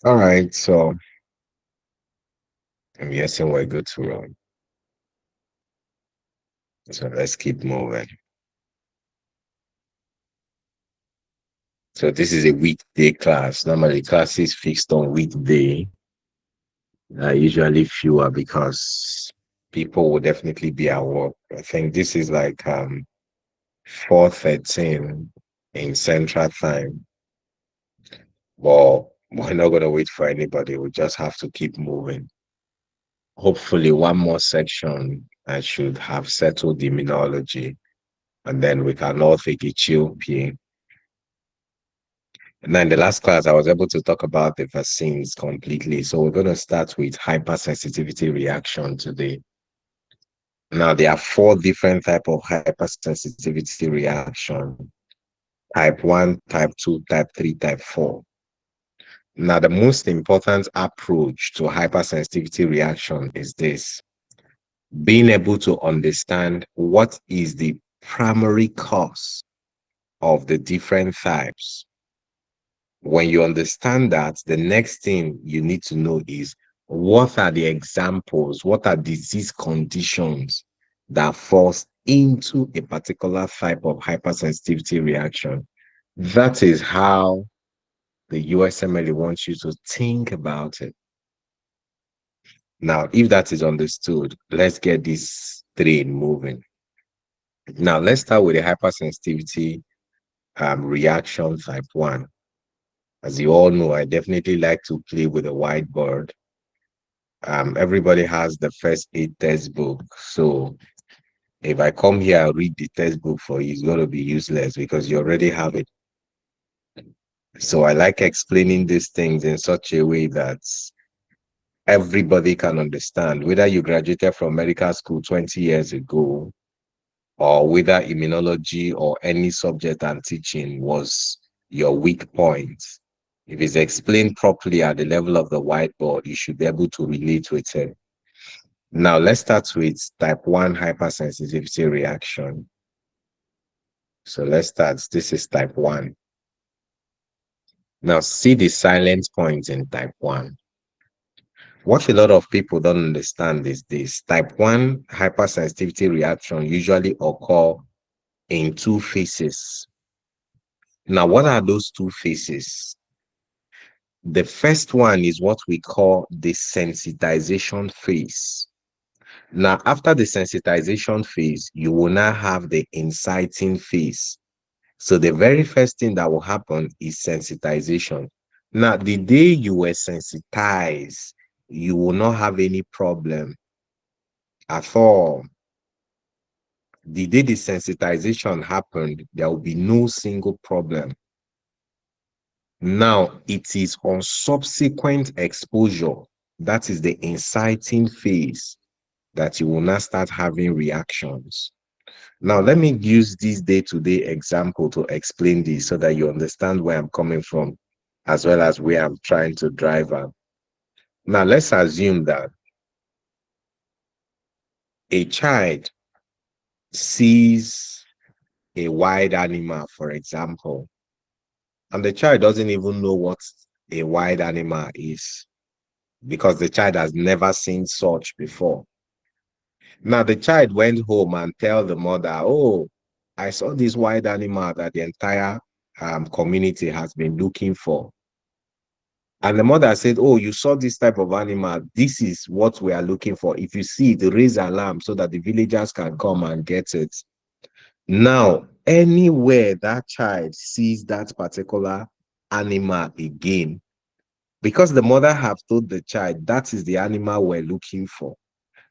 All right, so I'm guessing we're good to run. So let's keep moving. So this is a weekday class. Normally, classes fixed on weekday are usually fewer because people will definitely be at work. I think this is like 4:13 in Central Time. But we're not gonna wait for anybody. We just have to keep moving. Hopefully, one more section I should have settled the immunology, and then we can all take a chill pill. And then the last class, I was able to talk about the vaccines completely. So we're going to start with hypersensitivity reaction today. Now, there are four different type of hypersensitivity reaction: type 1, type 2, type 3, type 4. Now, the most important approach to hypersensitivity reaction is this: being able to understand what is the primary cause of the different types. When you understand that, the next thing you need to know is what are the examples, what are disease conditions that falls into a particular type of hypersensitivity reaction. That is how the USMLE wants you to think about it. Now, if that is understood, let's get this train moving. Now, let's start with the hypersensitivity reaction type 1. As you all know, I definitely like to play with a whiteboard. Everybody has the first aid textbook. So if I come here and read the textbook for you, it's going to be useless because you already have it. So I like explaining these things in such a way that everybody can understand, whether you graduated from medical school 20 years ago, or whether immunology or any subject I'm teaching was your weak point. If it's explained properly at the level of the whiteboard, you should be able to relate with it. Now, let's start with type 1 hypersensitivity reaction. So let's start. This is type 1. Now, see the silent point in type 1. What a lot of people don't understand is this: type 1 hypersensitivity reaction usually occur in two phases. Now, what are those two phases? The first one is what we call the sensitization phase. Now, after the sensitization phase, you will now have the inciting phase. So the very first thing that will happen is sensitization. Now, the day you were sensitized, you will not have any problem at all. The day the sensitization happened, there will be no single problem. Now, it is on subsequent exposure, that is the inciting phase, that you will now start having reactions. Now, let me use this day-to-day example to explain this so that you understand where I'm coming from, as well as where I'm trying to drive at. Now, let's assume that a child sees a wild animal, for example, and the child doesn't even know what a wild animal is because the child has never seen such before. Now, the child went home and tell the mother, "Oh, I saw this wild animal that the entire community has been looking for." And the mother said, "Oh, you saw this type of animal. This is what we are looking for. If you see it, raise alarm so that the villagers can come and get it." Now, anywhere that child sees that particular animal again, because the mother have told the child that is the animal we're looking for,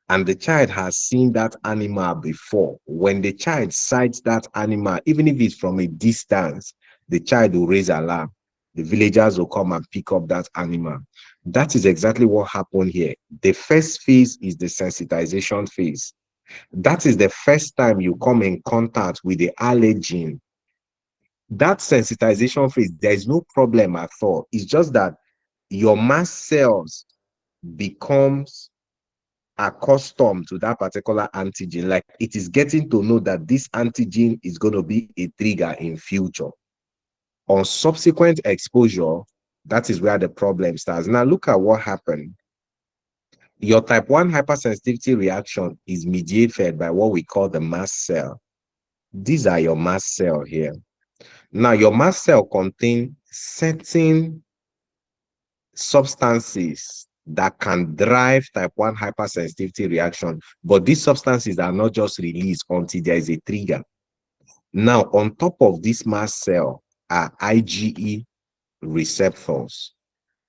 and the child has seen that animal before, when the child sights that animal, even if it's from a distance, the child will raise alarm. The villagers will come and pick up that animal. That is exactly what happened here. The first phase is the sensitization phase. That is the first time you come in contact with the allergen. That sensitization phase, there is no problem at all. It's just that your mast cells becomes accustomed to that particular antigen. Like, it is getting to know that this antigen is going to be a trigger in future. On subsequent exposure, that is where the problem starts. Now, look at what happened. Your type 1 hypersensitivity reaction is mediated by what we call the mast cell. These are your mast cell here. Now, your mast cell contain certain substances that can drive type 1 hypersensitivity reaction, but these substances are not just released until there is a trigger. Now, on top of this mast cell are IgE receptors.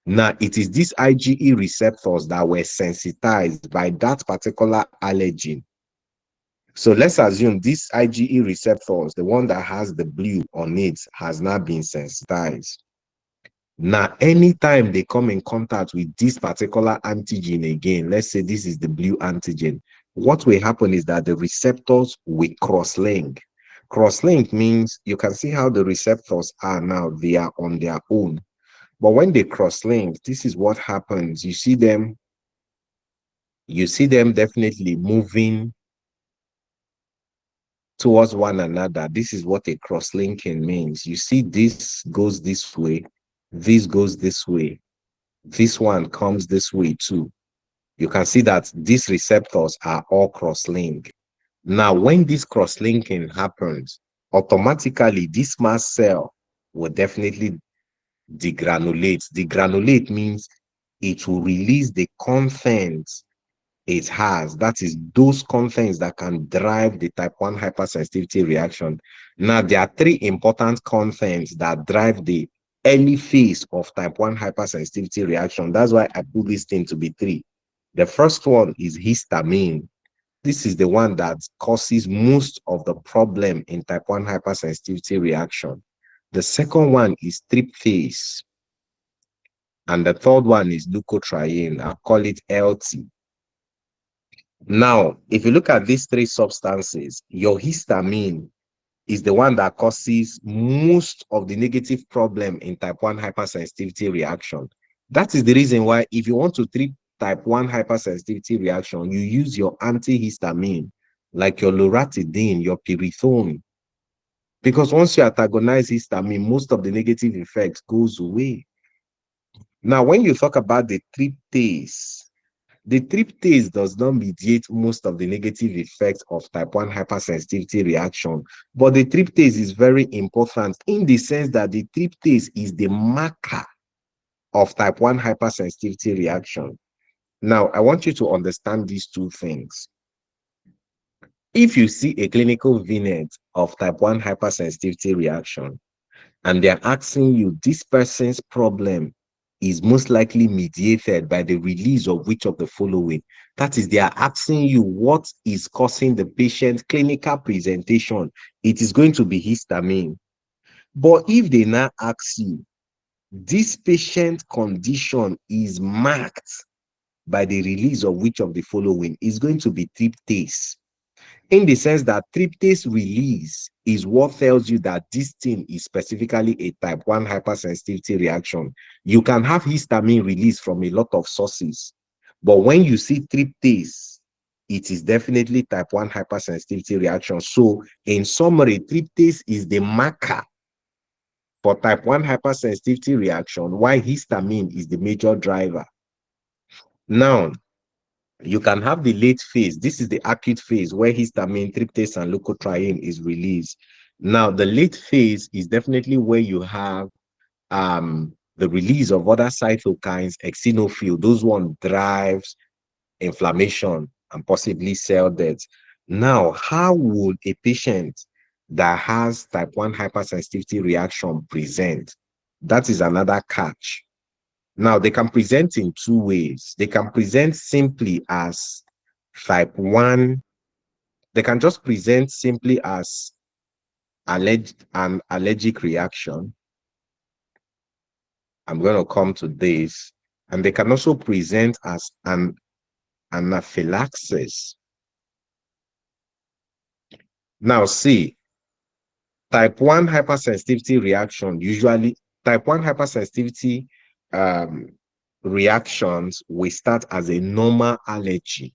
Now, it is these IgE receptors that were sensitized by that particular allergen. So let's assume these IgE receptors, the one that has the blue on it, has not been sensitized. Now, anytime they come in contact with this particular antigen again, let's say this is the blue antigen, what will happen is that the receptors will cross-link. Cross-link means you can see how the receptors are now, they are on their own. But when they cross-link, this is what happens. You see them definitely moving towards one another. This is what a cross-linking means. You see this goes this way, this goes this way, this one comes this way too. You can see that these receptors are all cross-linked. Now, when this cross-linking happens, automatically this mast cell will definitely degranulate. Degranulate means it will release the contents it has. That is those contents that can drive the type 1 hypersensitivity reaction. Now, there are three important contents that drive the early phase of type 1 hypersensitivity reaction. That's why I put this thing to be three. The first one is histamine. This is the one that causes most of the problem in type 1 hypersensitivity reaction. The second one is tryptase. And the third one is leukotriene. I call it LT. Now, if you look at these three substances, your histamine is the one that causes most of the negative problem in type 1 hypersensitivity reaction. That is the reason why if you want to treat type 1 hypersensitivity reaction, you use your antihistamine, like your loratadine, your pyrethrum. Because once you antagonize histamine, most of the negative effects goes away. Now, when you talk about the tryptase does not mediate most of the negative effects of type 1 hypersensitivity reaction, but the tryptase is very important in the sense that the tryptase is the marker of type 1 hypersensitivity reaction. Now, I want you to understand these two things. If you see a clinical vignette of type 1 hypersensitivity reaction, and they're asking you, this person's problem is most likely mediated by the release of which of the following. That is, they are asking you what is causing the patient's clinical presentation. It is going to be histamine. But if they now ask you, this patient condition is marked by the release of which of the following, is going to be tryptase. In the sense that tryptase release is what tells you that this thing is specifically a type 1 hypersensitivity reaction. You can have histamine release from a lot of sources, but when you see tryptase, it is definitely type 1 hypersensitivity reaction. So in summary, tryptase is the marker for type 1 hypersensitivity reaction, while histamine is the major driver. Now, you can have the late phase. This is the acute phase where histamine, tryptase, and leukotriene is released. Now, the late phase is definitely where you have the release of other cytokines, eosinophil. Those one drives inflammation and possibly cell death. Now, how would a patient that has type 1 hypersensitivity reaction present? That is another catch. Now, they can present in two ways. They can present simply as type 1. They can just present simply as an allergic reaction. I'm going to come to this. And they can also present as an anaphylaxis. Now, see, type 1 hypersensitivity reaction, usually type 1 hypersensitivity um, reactions will start as a normal allergy.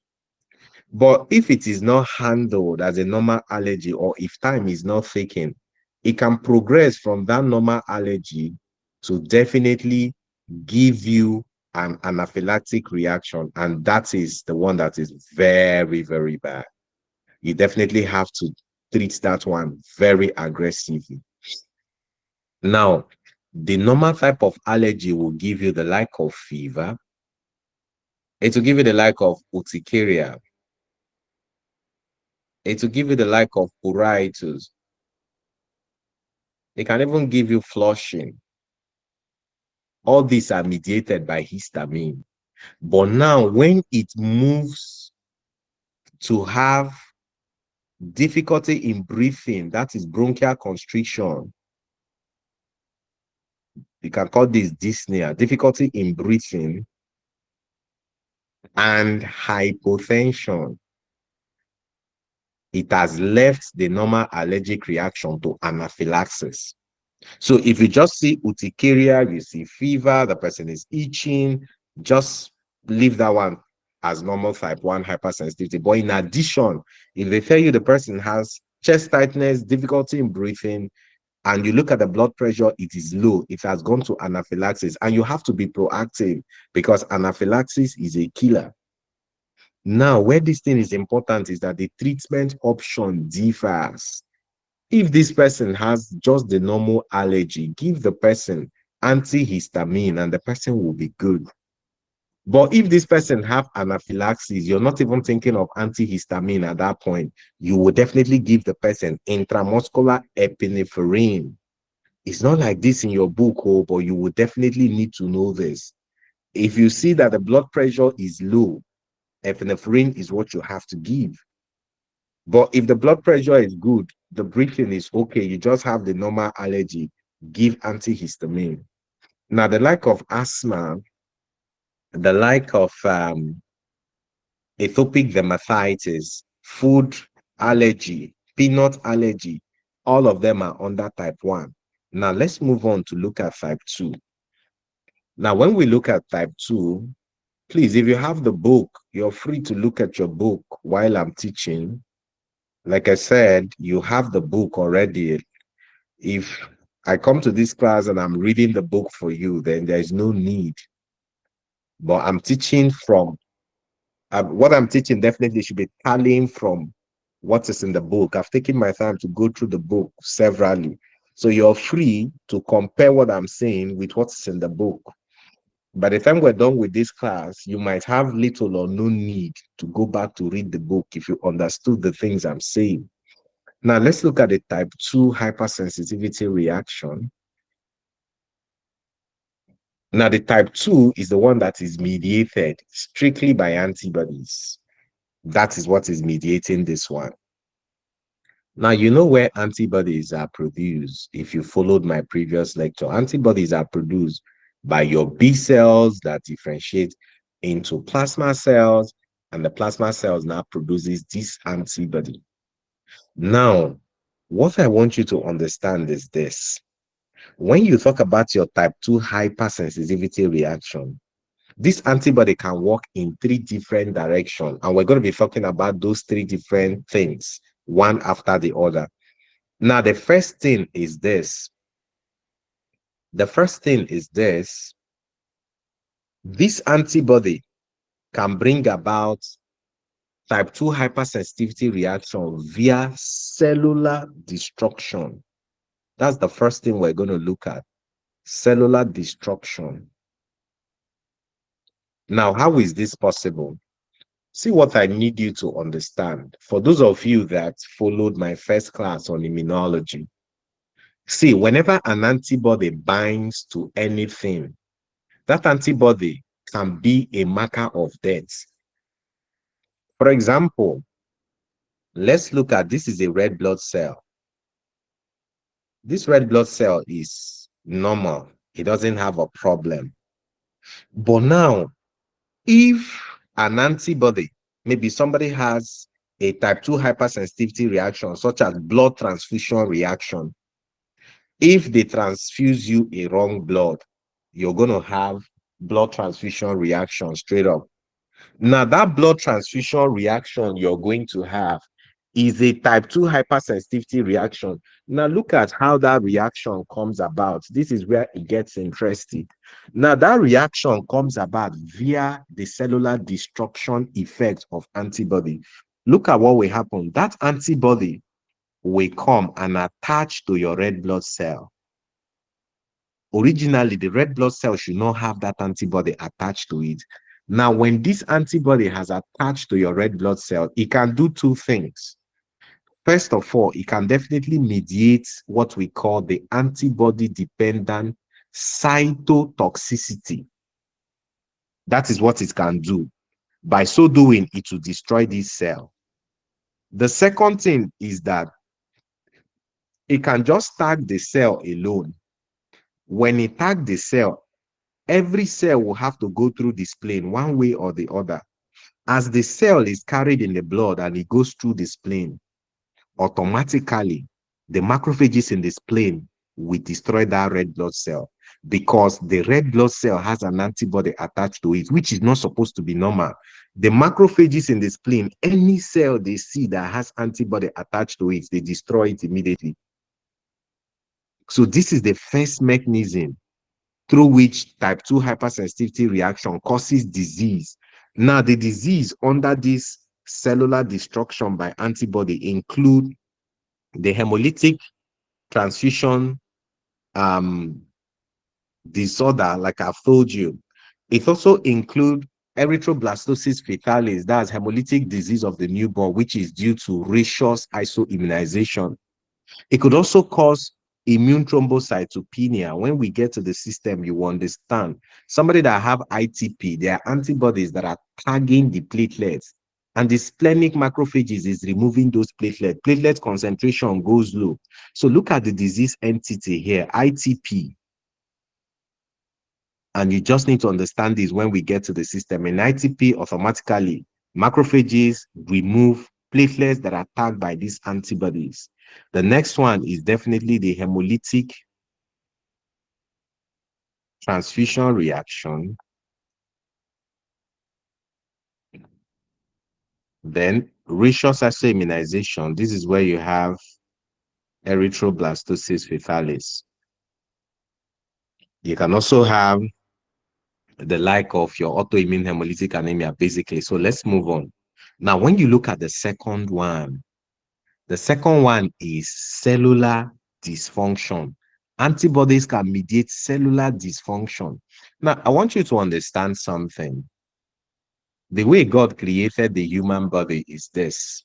But if it is not handled as a normal allergy, or if time is not taken, it can progress from that normal allergy to definitely give you an anaphylactic reaction. And that is the one that is very, very bad. You definitely have to treat that one very aggressively. Now, the normal type of allergy will give you the like of fever. It will give you the like of urticaria. It will give you the like of pruritus. It can even give you flushing. All these are mediated by histamine. But now, when it moves to have difficulty in breathing, that is bronchial constriction, you can call this dyspnea, difficulty in breathing, and hypotension, it has left the normal allergic reaction to anaphylaxis. So if you just see urticaria, you see fever, the person is itching, just leave that one as normal type 1 hypersensitivity. But in addition, if they tell you the person has chest tightness, difficulty in breathing, and you look at the blood pressure, it is low, it has gone to anaphylaxis, and you have to be proactive because anaphylaxis is a killer. Now, where this thing is important is that the treatment option differs. If this person has just the normal allergy, give the person antihistamine and the person will be good. But if this person have anaphylaxis, you're not even thinking of antihistamine at that point. You will definitely give the person intramuscular epinephrine. It's not like this in your book, oh, but you will definitely need to know this. If you see that the blood pressure is low, epinephrine is what you have to give. But if the blood pressure is good, the breathing is okay, you just have the normal allergy, give antihistamine. Now, the like of asthma, the like of atopic dermatitis, food allergy, peanut allergy, all of them are under type 1. Now, let's move on to look at type 2. Now, when we look at type 2, please, if you have the book, you're free to look at your book while I'm teaching. Like I said, you have the book already. If I come to this class and I'm reading the book for you, then there is no need. But I'm teaching from what I'm teaching definitely should be tallying from what is in the book. I've taken my time to go through the book severally. So you're free to compare what I'm saying with what's in the book. By the time we're done with this class, you might have little or no need to go back to read the book if you understood the things I'm saying. Now, let's look at the type 2 hypersensitivity reaction. Now, the type 2 is the one that is mediated strictly by antibodies. That is what is mediating this one. Now, you know where antibodies are produced. If you followed my previous lecture, antibodies are produced by your B cells that differentiate into plasma cells, and the plasma cells now produces this antibody. Now, what I want you to understand is this. When you talk about your type 2 hypersensitivity reaction, this antibody can work in 3 different directions, and we're going to be talking about those 3 different things, one after the other. Now, the first thing is this. The first thing is this. This antibody can bring about type 2 hypersensitivity reaction via cellular destruction. That's the first thing we're going to look at. Cellular destruction. Now, how is this possible? See what I need you to understand. For those of you that followed my first class on immunology, see, whenever an antibody binds to anything, that antibody can be a marker of death. For example, let's look at this is a red blood cell. This red blood cell is normal. It doesn't have a problem. But now, if an antibody, maybe somebody has a type 2 hypersensitivity reaction, such as blood transfusion reaction, if they transfuse you a wrong blood, you're going to have blood transfusion reaction straight up. Now, that blood transfusion reaction you're going to have is a type 2 hypersensitivity reaction. Now, look at how that reaction comes about. This is where it gets interesting. Now, that reaction comes about via the cellular destruction effect of antibody. Look at what will happen. That antibody will come and attach to your red blood cell. Originally, the red blood cell should not have that antibody attached to it. Now, when this antibody has attached to your red blood cell, it can do two things. First of all, it can definitely mediate what we call the antibody-dependent cytotoxicity. That is what it can do. By so doing, it will destroy this cell. The second thing is that it can just tag the cell alone. When it tags the cell, every cell will have to go through this plane one way or the other. As the cell is carried in the blood and it goes through this plane, automatically the macrophages in this plane will destroy that red blood cell, because the red blood cell has an antibody attached to it, which is not supposed to be normal. The macrophages in the spleen, any cell they see that has antibody attached to it, they destroy it immediately. So this is the first mechanism through which type 2 hypersensitivity reaction causes disease. Now, the disease under this cellular destruction by antibody include the hemolytic transfusion disorder, like I've told you. It also includes erythroblastosis fetalis, that's hemolytic disease of the newborn, which is due to rhesus isoimmunization. It could also cause immune thrombocytopenia. When we get to the system, you understand. Somebody that have ITP, there are antibodies that are tagging the platelets, and the splenic macrophages is removing those platelets. Platelet concentration goes low. So look at the disease entity here, ITP. And you just need to understand this when we get to the system. In ITP, automatically, macrophages remove platelets that are tagged by these antibodies. The next one is definitely the hemolytic transfusion reaction. Then rhesus immunization. This is where you have erythroblastosis fetalis. You can also have the like of your autoimmune hemolytic anemia, basically. So let's move on. Now, when you look at the second one is cellular dysfunction. Antibodies can mediate cellular dysfunction. Now, I want you to understand something. The way God created the human body is this.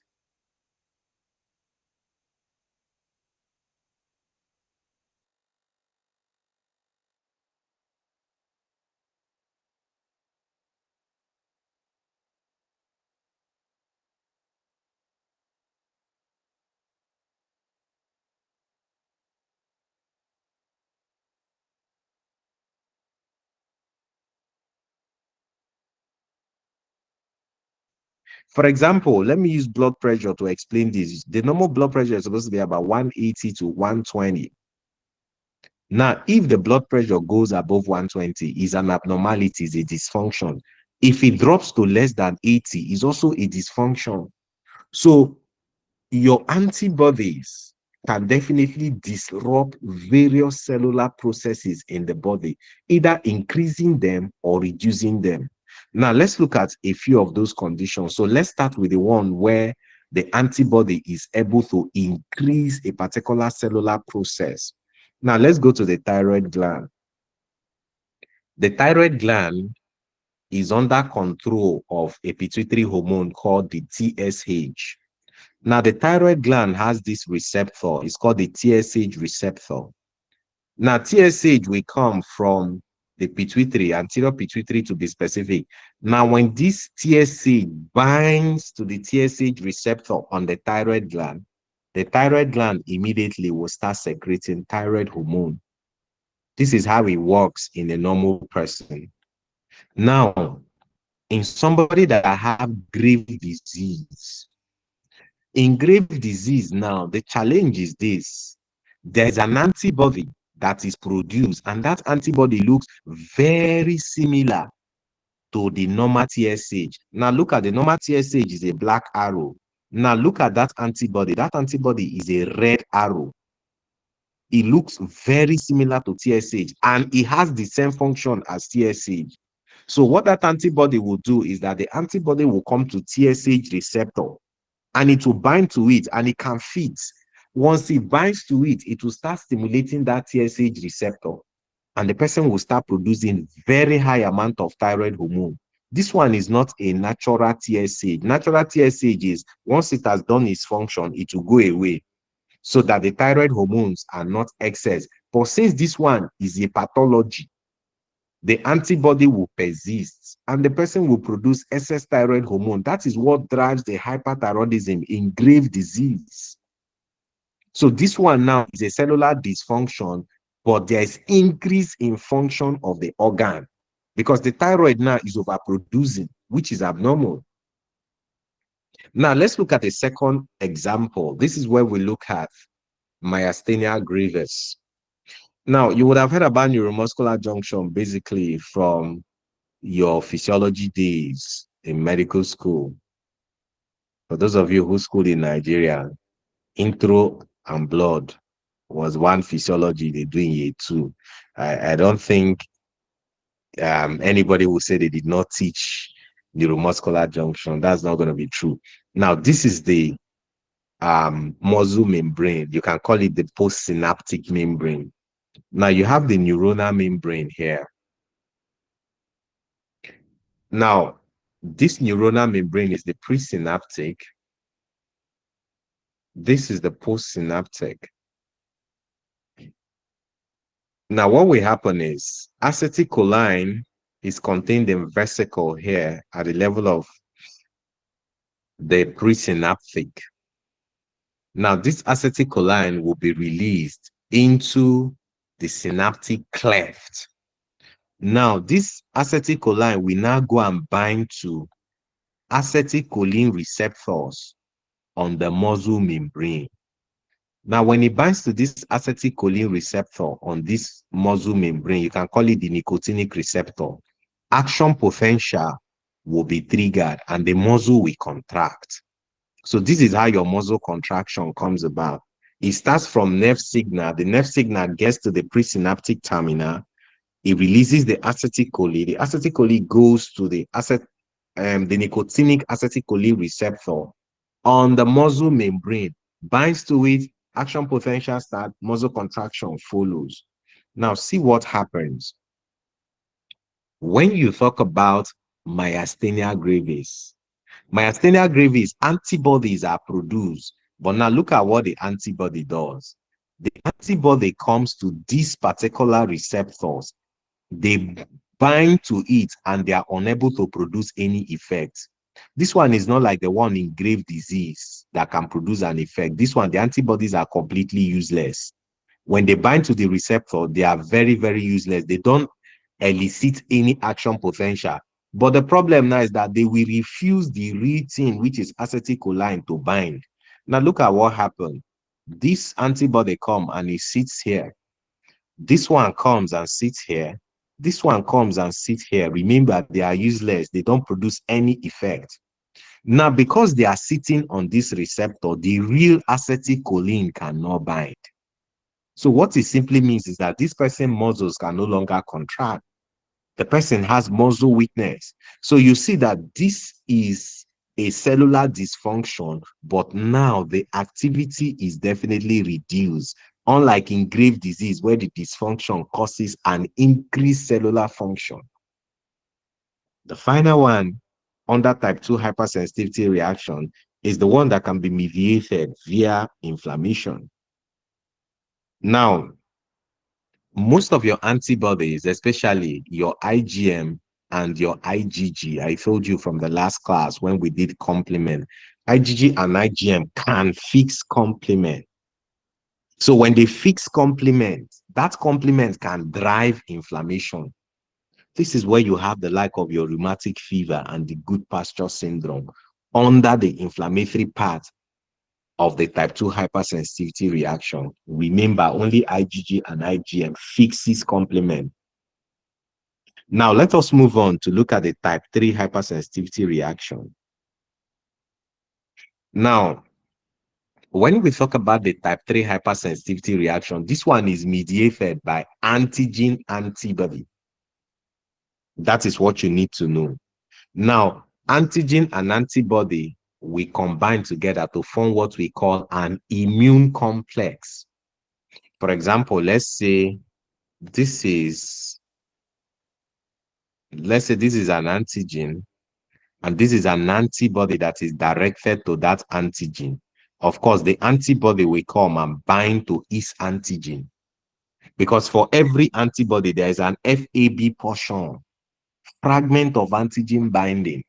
For example, let me use blood pressure to explain this. The normal blood pressure is supposed to be about 180 to 120. Now, if the blood pressure goes above 120, is an abnormality, is a dysfunction. If it drops to less than 80, is also a dysfunction. So your antibodies can definitely disrupt various cellular processes in the body, either increasing them or reducing them. Now, let's look at a few of those conditions. So let's start with the one where the antibody is able to increase a particular cellular process. Now, let's go to the thyroid gland. The thyroid gland is under control of a pituitary hormone called the TSH. Now, the thyroid gland has this receptor. It's called the TSH receptor. Now, TSH will come from the pituitary, anterior pituitary to be specific. Now, when this TSH binds to the TSH receptor on the thyroid gland immediately will start secreting thyroid hormone. This is how it works in a normal person. Now, in somebody that have grave disease, in grave disease now, the challenge is this. There's an antibody that is produced, and that antibody looks very similar to the normal TSH. Now look at the normal TSH is a black arrow. Now look at that antibody. That antibody is a red arrow. It looks very similar to TSH and it has the same function as TSH. So what that antibody will do is that the antibody will come to TSH receptor and it will bind to it and it can fit. Once it binds to it, it will start stimulating that TSH receptor and the person will start producing very high amount of thyroid hormone. This one is not a natural TSH. Natural TSH is once it has done its function, it will go away so that the thyroid hormones are not excess. But since this one is a pathology, the antibody will persist and the person will produce excess thyroid hormone. That is what drives the hyperthyroidism in grave disease. So this one now is a cellular dysfunction, but there is increase in function of the organ because the thyroid now is overproducing, which is abnormal. Now let's look at a second example. This is where we look at myasthenia gravis. Now, you would have heard about neuromuscular junction basically from your physiology days in medical school. For those of you who schooled in Nigeria, intro and blood was one physiology they do in year two. I don't think anybody will say they did not teach neuromuscular junction. That's not going to be true. Now, this is the muscle membrane. You can call it the postsynaptic membrane. Now, you have the neuronal membrane here. Now, this neuronal membrane is the presynaptic. This is the postsynaptic. Now, what will happen is acetylcholine is contained in vesicle here at the level of the presynaptic. Now, this acetylcholine will be released into the synaptic cleft. Now, this acetylcholine will now go and bind to acetylcholine receptors on the muscle membrane. Now, when it binds to this acetylcholine receptor on this muscle membrane, you can call it the nicotinic receptor. Action potential will be triggered and the muscle will contract. So this is how your muscle contraction comes about. It starts from nerve signal. The nerve signal gets to the presynaptic terminal. It releases the acetylcholine. The acetylcholine goes to the nicotinic acetylcholine receptor on the muscle membrane, binds to it, action potential starts, muscle contraction follows. Now, see what happens. When you talk about myasthenia gravis, antibodies are produced, but now look at what the antibody does. The antibody comes to these particular receptors, they bind to it, and they are unable to produce any effect. This one is not like the one in grave disease that can produce an effect. This one, the antibodies are completely useless. When they bind to the receptor, they are very, very useless. They don't elicit any action potential. But the problem now is that they will refuse the real thing, which is acetylcholine, to bind. Now look at what happened. This antibody comes and it sits here. This one comes and sits here. This one comes and sits here. Remember, they are useless. They don't produce any effect. Now, because they are sitting on this receptor, the real acetylcholine cannot bind. So what it simply means is that this person's muscles can no longer contract. The person has muscle weakness. So you see that this is a cellular dysfunction, but now the activity is definitely reduced. Unlike in grave disease, where the dysfunction causes an increased cellular function. The final one under type 2 hypersensitivity reaction is the one that can be mediated via inflammation. Now, most of your antibodies, especially your IgM and your IgG, I told you from the last class when we did complement, IgG and IgM can fix complement. So when they fix complement, that complement can drive inflammation. This is where you have the like of your rheumatic fever and the good pasture syndrome under the inflammatory part of the type 2 hypersensitivity reaction. Remember, only IgG and IgM fixes complement. Now, let us move on to look at the type 3 hypersensitivity reaction. Now, when we talk about the type 3 hypersensitivity reaction, this one is mediated by antigen antibody. That is what you need to know. Now, antigen and antibody, we combine together to form what we call an immune complex. For example, this is, let's say this is an antigen, and this is an antibody that is directed to that antigen. Of course, the antibody will come and bind to its antigen, because for every antibody, there is an FAB portion, fragment of antigen binding,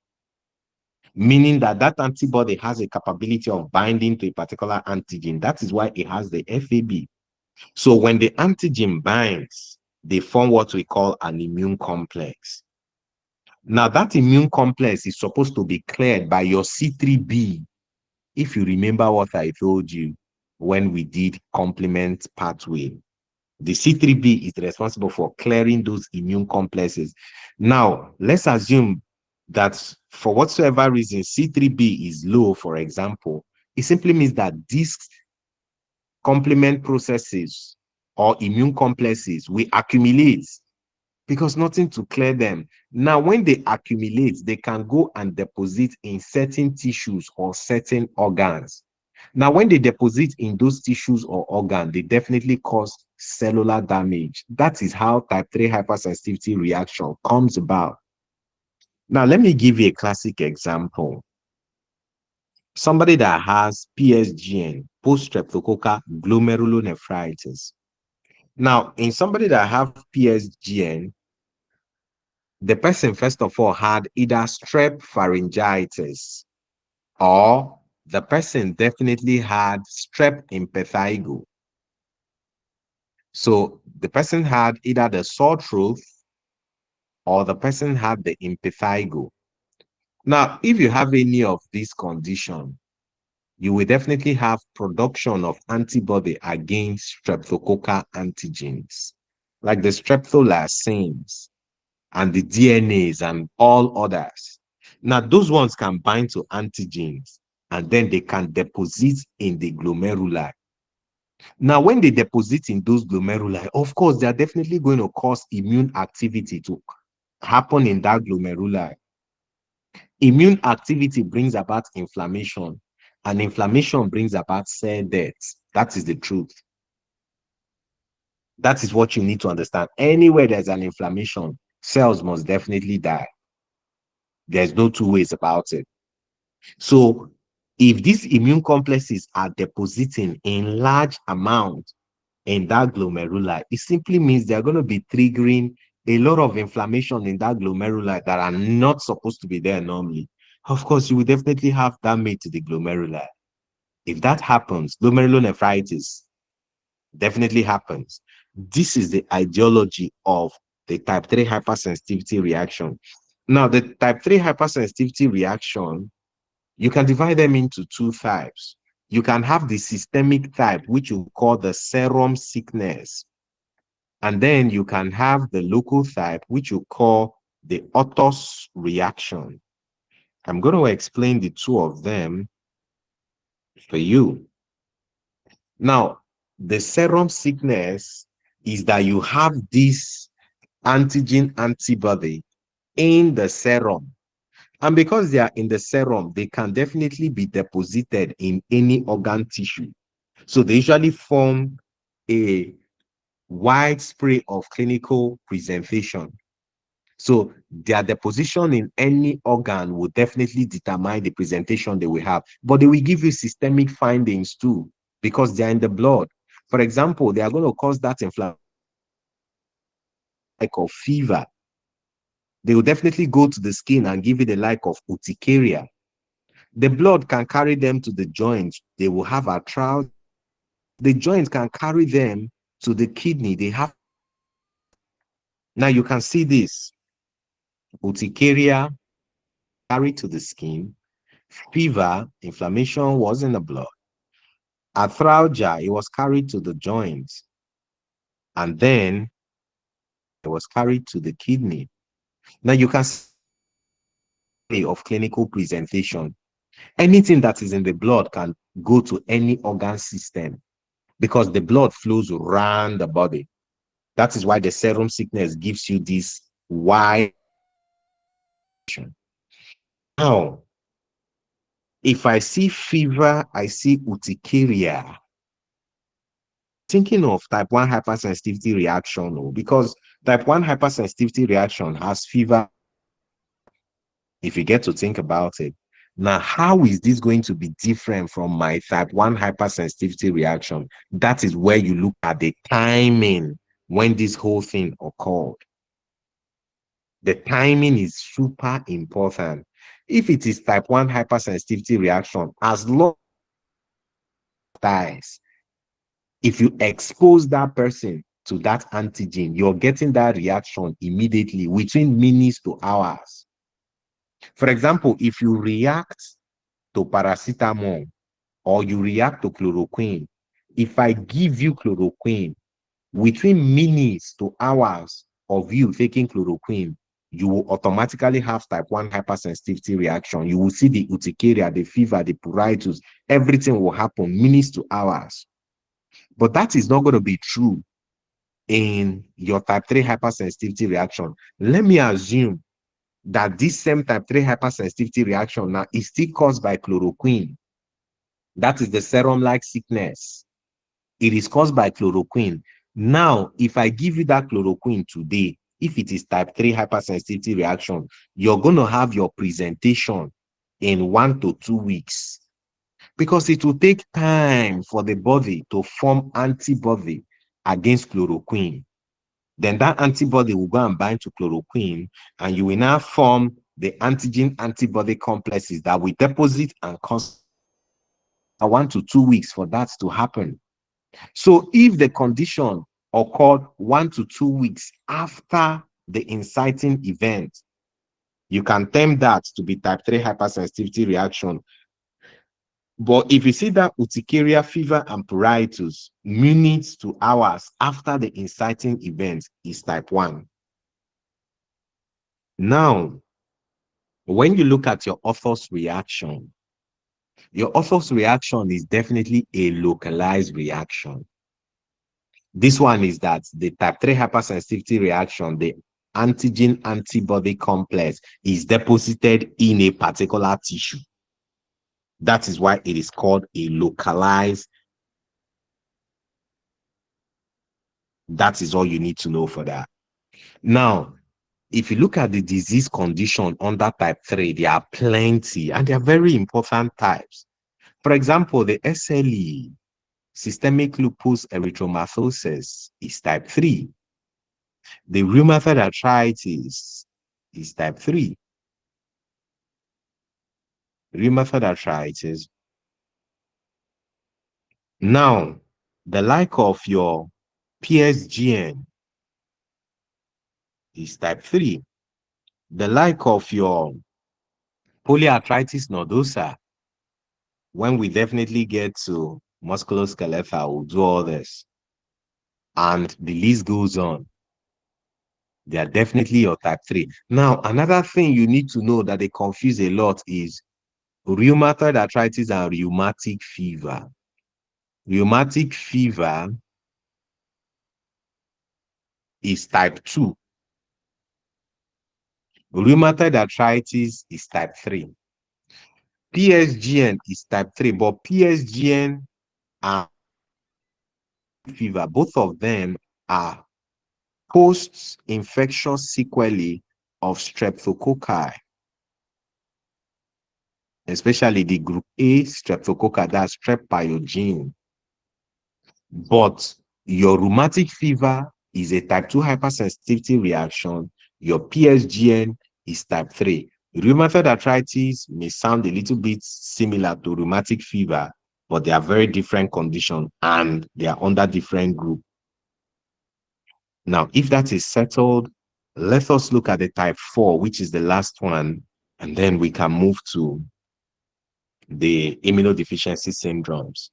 meaning that that antibody has a capability of binding to a particular antigen. That is why it has the FAB. So when the antigen binds, they form what we call an immune complex. Now, that immune complex is supposed to be cleared by your C3b. If you remember what I told you when we did complement pathway, the C3b is responsible for clearing those immune complexes. Now, let's assume that for whatsoever reason, C3b is low, for example, it simply means that these complement processes or immune complexes will accumulate because nothing to clear them. Now, when they accumulate, they can go and deposit in certain tissues or certain organs. Now, when they deposit in those tissues or organs, they definitely cause cellular damage. That is how type 3 hypersensitivity reaction comes about. Now, let me give you a classic example. Somebody that has PSGN, post-streptococcal glomerulonephritis. Now, in somebody that have PSGN, the person, first of all, had either strep pharyngitis or the person definitely had strep impetigo. So the person had either the sore throat or the person had the impetigo. Now, if you have any of these conditions, you will definitely have production of antibody against streptococcal antigens, like the streptolacins and the DNAs and all others. Now, those ones can bind to antigens and then they can deposit in the glomeruli. Now, when they deposit in those glomeruli, of course, they are definitely going to cause immune activity to happen in that glomeruli. Immune activity brings about inflammation, and inflammation brings about cell death. That is the truth. That is what you need to understand. Anywhere there's an inflammation, cells must definitely die. There's no two ways about it. So if these immune complexes are depositing in large amount in that glomeruli, it simply means they're going to be triggering a lot of inflammation in that glomeruli that are not supposed to be there normally. Of course, you will definitely have damage to the glomeruli. If that happens, glomerulonephritis definitely happens. This is the ideology of the type 3 hypersensitivity reaction. Now, the type 3 hypersensitivity reaction, you can divide them into two types. You can have the systemic type, which you call the serum sickness. And then you can have the local type, which you call the Otto's reaction. I'm going to explain the two of them for you. Now, the serum sickness is that you have this antigen antibody in the serum. And because they are in the serum, they can definitely be deposited in any organ tissue. So they usually form a wide spray of clinical presentation. So their deposition in any organ will definitely determine the presentation they will have. But they will give you systemic findings too, because they are in the blood. For example, they are going to cause that inflammation like of fever. They will definitely go to the skin and give you the like of urticaria. The blood can carry them to the joints. They will have arthritis. The joints can carry them to the kidney. They have. Now you can see this. Urticaria carried to the skin. Fever, inflammation was in the blood. Arthralgia, it was carried to the joints. And then it was carried to the kidney. Now you can see of clinical presentation. Anything that is in the blood can go to any organ system because the blood flows around the body. That is why the serum sickness gives you this wide. Now, if I see fever, I see urticaria. Thinking of type 1 hypersensitivity reaction, because type 1 hypersensitivity reaction has fever. If you get to think about it, now, how is this going to be different from my type 1 hypersensitivity reaction? That is where you look at the timing when this whole thing occurred. The timing is super important. If it is type 1 hypersensitivity reaction, as long as if you expose that person to that antigen, you're getting that reaction immediately within minutes to hours. For example, if you react to paracetamol or you react to chloroquine, if I give you chloroquine, within minutes to hours of you taking chloroquine, you will automatically have type 1 hypersensitivity reaction. You will see the urticaria, the fever, the pruritus, everything will happen minutes to hours. But that is not going to be true in your type 3 hypersensitivity reaction. Let me assume that this same type 3 hypersensitivity reaction now is still caused by chloroquine. That is the serum-like sickness. It is caused by chloroquine. Now, if I give you that chloroquine today, if it is type 3 hypersensitivity reaction, you're going to have your presentation in 1 to 2 weeks because it will take time for the body to form antibody against chloroquine. Then that antibody will go and bind to chloroquine, and you will now form the antigen antibody complexes that will deposit and cause 1 to 2 weeks for that to happen. So if the condition occurred 1 to 2 weeks after the inciting event, you can term that to be type 3 hypersensitivity reaction. But if you see that urticaria, fever, and pruritus minutes to hours after the inciting event, is type 1. Now, when you look at your author's reaction is definitely a localized reaction. This one is that the type 3 hypersensitivity reaction, the antigen antibody complex is deposited in a particular tissue. That is why it is called a localized. That is all you need to know for that. Now, if you look at the disease condition under type 3, there are plenty and they are very important types. For example, the SLE, systemic lupus erythematosus, is type 3. The rheumatoid arthritis is type 3. Rheumatoid arthritis. Now, the like of your PSGN is type 3. The like of your polyarthritis nodosa, when we definitely get to musculoskeletal, we'll do all this. And the list goes on. They are definitely your type 3. Now, another thing you need to know that they confuse a lot is rheumatoid arthritis and rheumatic fever. Rheumatic fever is type 2. Rheumatoid arthritis is type 3. PSGN is type 3, but PSGN and fever, both of them are post-infectious sequelae of streptococci, especially the group A streptococci, that's strep pyogenes. But your rheumatic fever is a type 2 hypersensitivity reaction. Your PSGN is type 3. Rheumatoid arthritis may sound a little bit similar to rheumatic fever, but they are very different conditions and they are under different group. Now, if that is settled, let us look at the type 4, which is the last one, and then we can move to the immunodeficiency syndromes.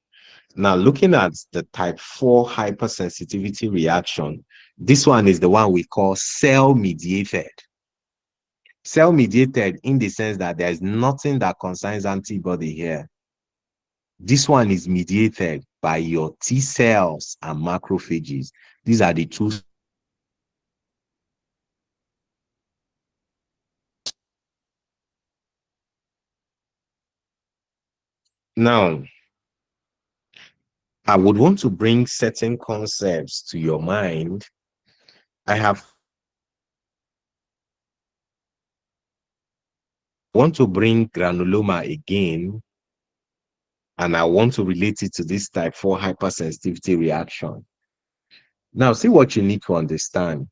Now, looking at the type 4 hypersensitivity reaction, this one is the one we call cell-mediated. Cell mediated in the sense that there is nothing that concerns antibody here. This one is mediated by your T cells and macrophages. These are the two. Now, I would want to bring certain concepts to your mind. I have want to bring granuloma again, and I want to relate it to this type 4 hypersensitivity reaction. Now, see what you need to understand.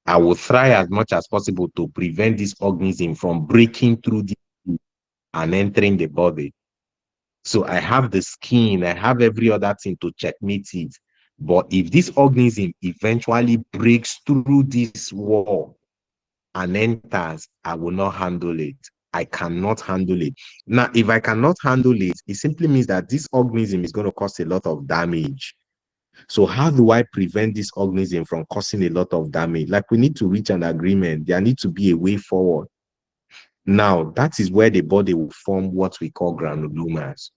I will try as much as possible to prevent this organism from breaking through the and entering the body. So I have the skin, I have every other thing to checkmate it. But if this organism eventually breaks through this wall and enters, I will not handle it. I cannot handle it. Now, if I cannot handle it, it simply means that this organism is going to cause a lot of damage. So how do I prevent this organism from causing a lot of damage? Like, we need to reach an agreement. There needs to be a way forward. Now, that is where the body will form what we call granulomas.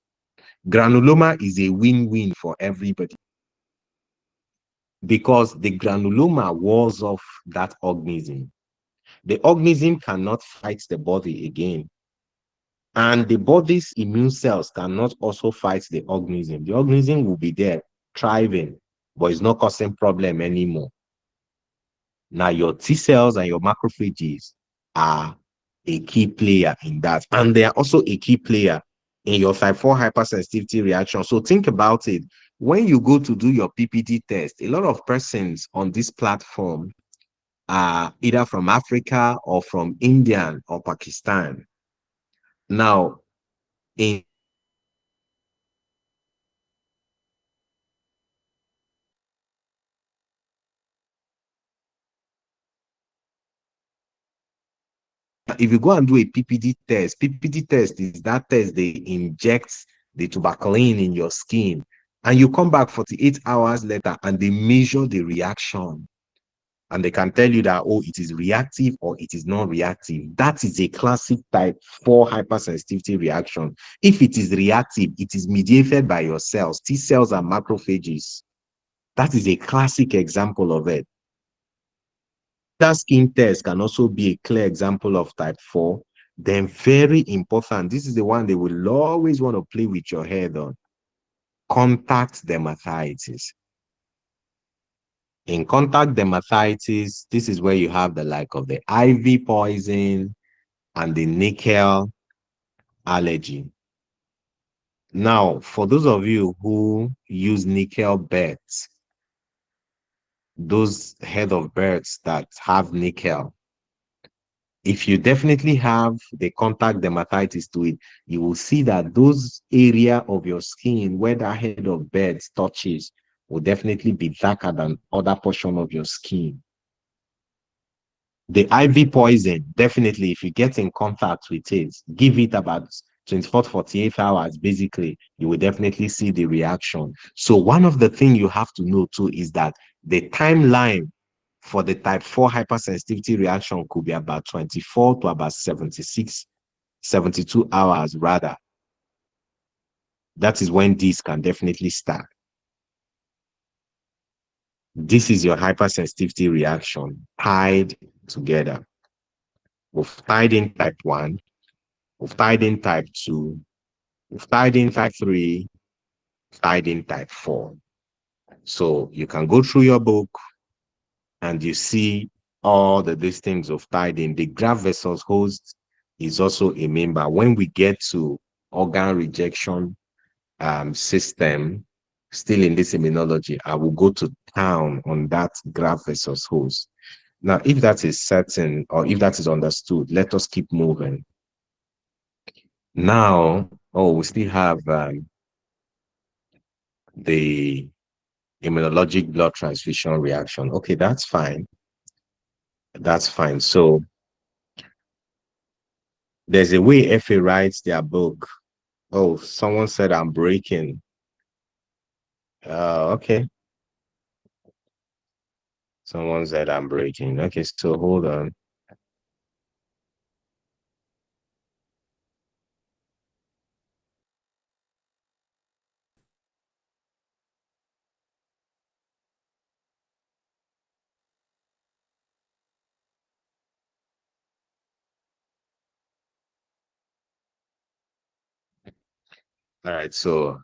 Granuloma is a win-win for everybody because the granuloma walls off that organism. The organism cannot fight the body again. And the body's immune cells cannot also fight the organism. The organism will be there thriving, but it's not causing problem anymore. Now, your T cells and your macrophages are a key player in that. And they are also a key player in your type 4 hypersensitivity reaction. So think about it. When you go to do your PPD test, a lot of persons on this platform are either from Africa or from India or Pakistan. Now, in if you go and do a PPD test is that test they inject the tuberculin in your skin, and you come back 48 hours later and they measure the reaction. And they can tell you that, oh, it is reactive or it is non-reactive. That is a classic type 4 hypersensitivity reaction. If it is reactive, it is mediated by your cells, T cells and macrophages. That is a classic example of it. That skin test can also be a clear example of type 4. Then very important, this is the one they will always want to play with your head on. Contact dermatitis. In contact dermatitis, this is where you have the like of the IV poison and the nickel allergy. Now, for those of you who use nickel beds, those head of birds that have nickel, if you definitely have the contact dermatitis to it, you will see that those area of your skin where that head of birds touches will definitely be darker than other portion of your skin. The IV poison, definitely, if you get in contact with it, give it about 24 to 48 hours, basically, you will definitely see the reaction. So one of the things you have to know too is that the timeline for the type 4 hypersensitivity reaction could be about 24 to about 76, 72 hours rather. That is when this can definitely start. This is your hypersensitivity reaction tied together. We've tied in type 1, we've tied in type 2, we've tied in type 3, tied in type 4. So you can go through your book and you see all these things of tied in. The graft versus host is also a member. When we get to organ rejection system, still in this immunology, I will go to town on that graft versus host. Now, if that is certain or if that is understood, let us keep moving. Now, oh, we still have the immunologic blood transfusion reaction. Okay, that's fine. That's fine. So there's a way FA writes their book. Oh, someone said I'm breaking. Okay. Someone said I'm breaking. Okay, so hold on. All right, so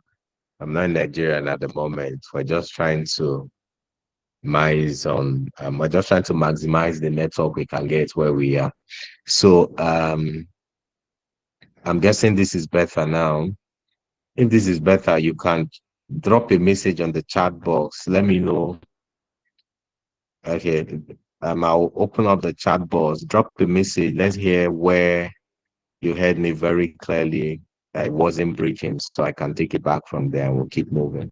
I'm not Nigerian at the moment. We're just trying to we're just trying to maximize the network we can get where we are. So I'm guessing this is better now. If this is better, you can drop a message on the chat box. Let me know. Okay. I'll open up the chat box, drop a message. Let's hear where you heard me very clearly. I wasn't breaking, so I can take it back from there and we'll keep moving.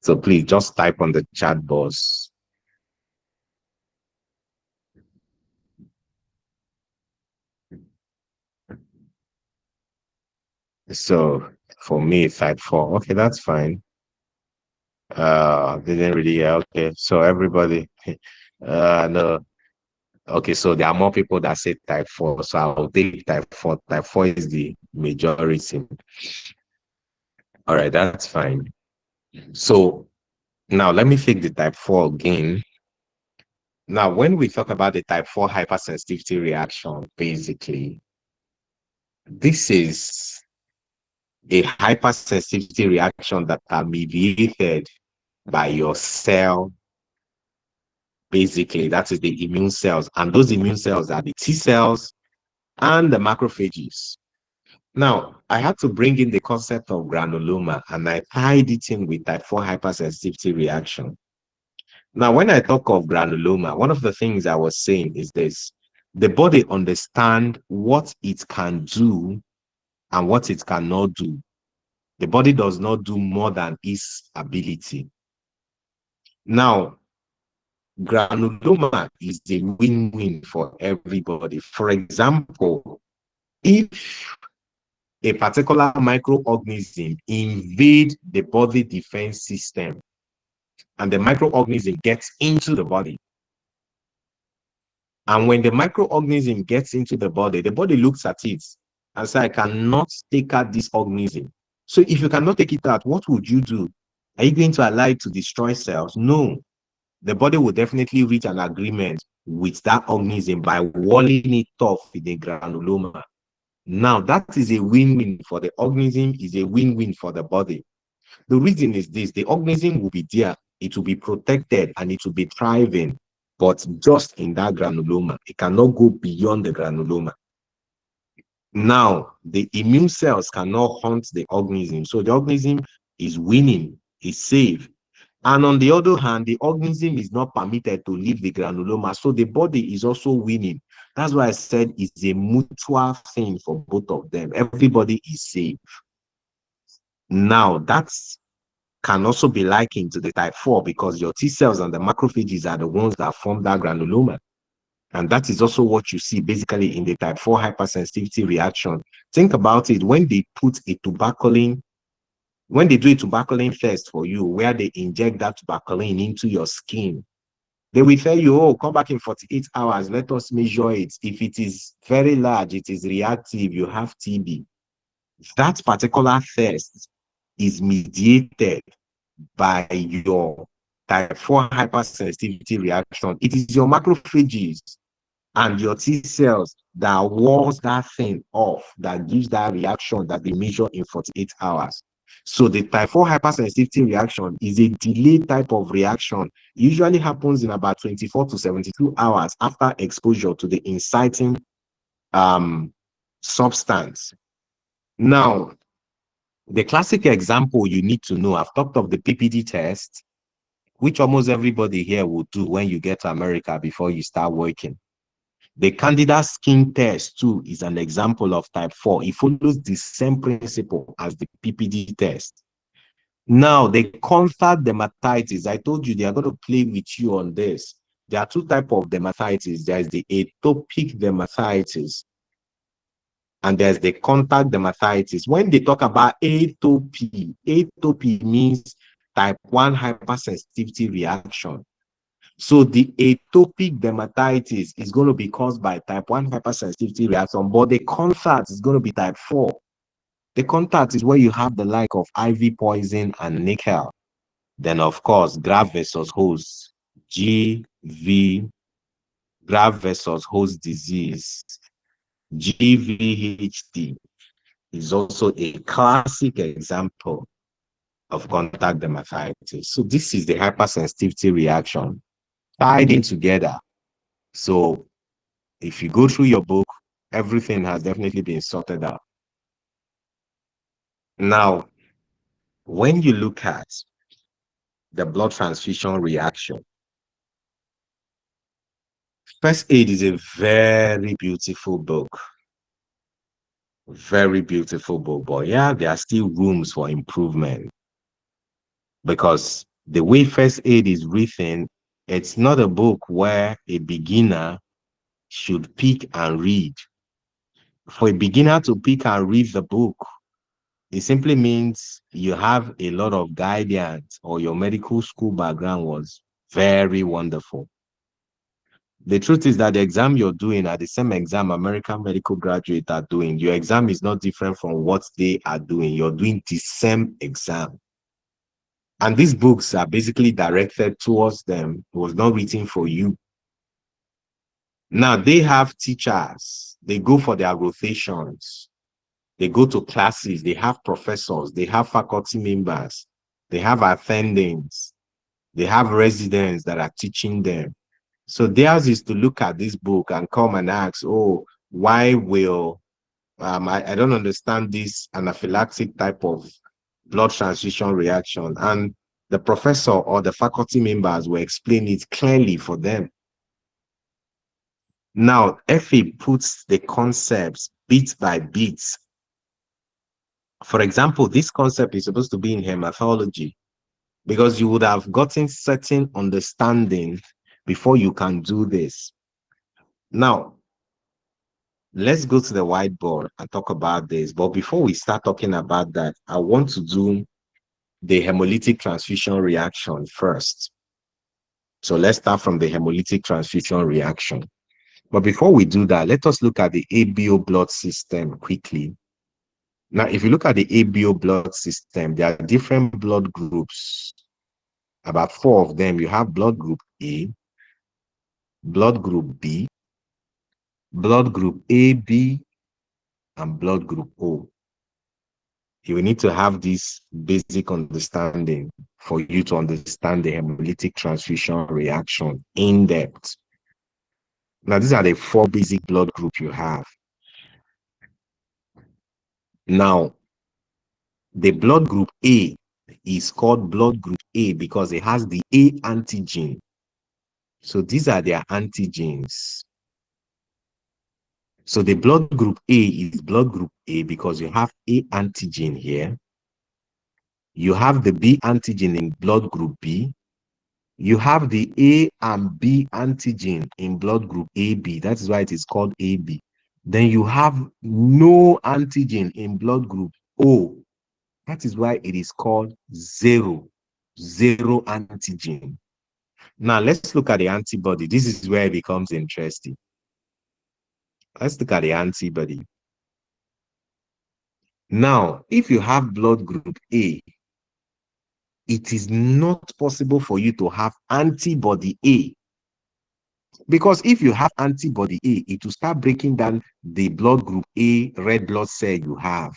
So please just type on the chat box. So for me, type 4. Okay, that's fine. Didn't really, okay. So everybody, no. Okay, so there are more people that say type 4. So I'll take type 4. Type 4 is the majority. All right, that's fine. So now let me take the type 4 again. Now, when we talk about the type 4 hypersensitivity reaction, basically, this is a hypersensitivity reaction that are mediated by your cell. Basically, that is the immune cells. And those immune cells are the T cells and the macrophages. Now, I had to bring in the concept of granuloma and I tied it in with type 4 hypersensitivity reaction. Now, when I talk of granuloma, one of the things I was saying is this: the body understands what it can do and what it cannot do. The body does not do more than its ability. Now, granuloma is a win-win for everybody. For example, if a particular microorganism invade the body defense system and the microorganism gets into the body, and when the microorganism gets into the body looks at it and says, I cannot take out this organism. So if you cannot take it out, what would you do? Are you going to allow it to destroy cells? No. The body will definitely reach an agreement with that organism by walling it off with a granuloma. Now, that is a win-win for the organism, is a win-win for the body. The reason is this: the organism will be there, it will be protected, and it will be thriving, but just in that granuloma. It cannot go beyond the granuloma. Now, the immune cells cannot hunt the organism. So the organism is winning, is safe. And on the other hand, the organism is not permitted to leave the granuloma. So the body is also winning. That's why I said it's a mutual thing for both of them. Everybody is safe. Now, that's can also be likened to the type 4 because your T cells and the macrophages are the ones that form that granuloma. And that is also what you see basically in the type 4 hypersensitivity reaction. Think about it: when they put a tuberculin, when they do a tuberculin test for you, where they inject that tuberculin into your skin, they will tell you, oh, come back in 48 hours, let us measure it. If it is very large, it is reactive, you have TB. That particular test is mediated by your type 4 hypersensitivity reaction. It is your macrophages and your T cells that walls that thing off, that gives that reaction that they measure in 48 hours. So the type 4 hypersensitivity reaction is a delayed type of reaction. It usually happens in about 24 to 72 hours after exposure to the inciting substance. Now, the classic example you need to know, I've talked of the PPD test. which almost everybody here will do when you get to America before you start working. The candidate skin test too is an example of type 4. It follows the same principle as the PPD test. Now, the contact dermatitis, I told you they are going to play with you on this. There are two types of dermatitis. There is the atopic dermatitis and there's the contact dermatitis. When they talk about atopy, atopy means type 1 hypersensitivity reaction. So the atopic dermatitis is going to be caused by type 1 hypersensitivity reaction, but the contact is going to be type 4. The contact is where you have the like of IV poison and nickel. Then, of course, graft versus host, GV, graft versus host disease, GVHD, is also a classic example of contact dermatitis. So this is the hypersensitivity reaction tied in together. So if you go through your book, everything has definitely been sorted out. Now, when you look at the blood transfusion reaction, First Aid is a very beautiful book. Very beautiful book. But yeah, there are still rooms for improvement. Because the way First Aid is written, it's not a book where a beginner should pick and read. For a beginner to pick and read the book, it simply means you have a lot of guidance or your medical school background was very wonderful. The truth is that the exam you're doing are the same exam American medical graduates are doing. Your exam is not different from what they are doing. You're doing the same exam. And these books are basically directed towards them. It was not written for you. Now, they have teachers. They go for their rotations. They go to classes. They have professors. They have faculty members. They have attendings. They have residents that are teaching them. So theirs is to look at this book and come and ask, oh, why will, I don't understand this anaphylactic type of blood transfusion reaction. And the professor or the faculty members will explain it clearly for them. Now, FA puts the concepts bit by bit. For example, this concept is supposed to be in hematology because you would have gotten certain understanding before you can do this. Now, let's go to the whiteboard and talk about this. But before we start talking about that, I want to do the hemolytic transfusion reaction first. So let's start from the hemolytic transfusion reaction. But before we do that, let us look at the ABO blood system quickly. Now, if you look at the ABO blood system, there are different blood groups. About 4 of them. You have blood group A, blood group B, blood group AB, and blood group O. You will need to have this basic understanding for you to understand the hemolytic transfusion reaction in depth. Now, these are the 4 basic blood groups you have. Now, the blood group A is called blood group A because it has the A antigen. So these are their antigens. So the blood group A is blood group A because you have A antigen here. You have the B antigen in blood group B. You have the A and B antigen in blood group AB. That is why it is called AB. Then you have no antigen in blood group O. That is why it is called zero antigen. Now let's look at the antibody. This is where it becomes interesting. Let's look at the antibody. Now, if you have blood group A, it is not possible for you to have antibody A. Because if you have antibody A, it will start breaking down the blood group A red blood cell you have.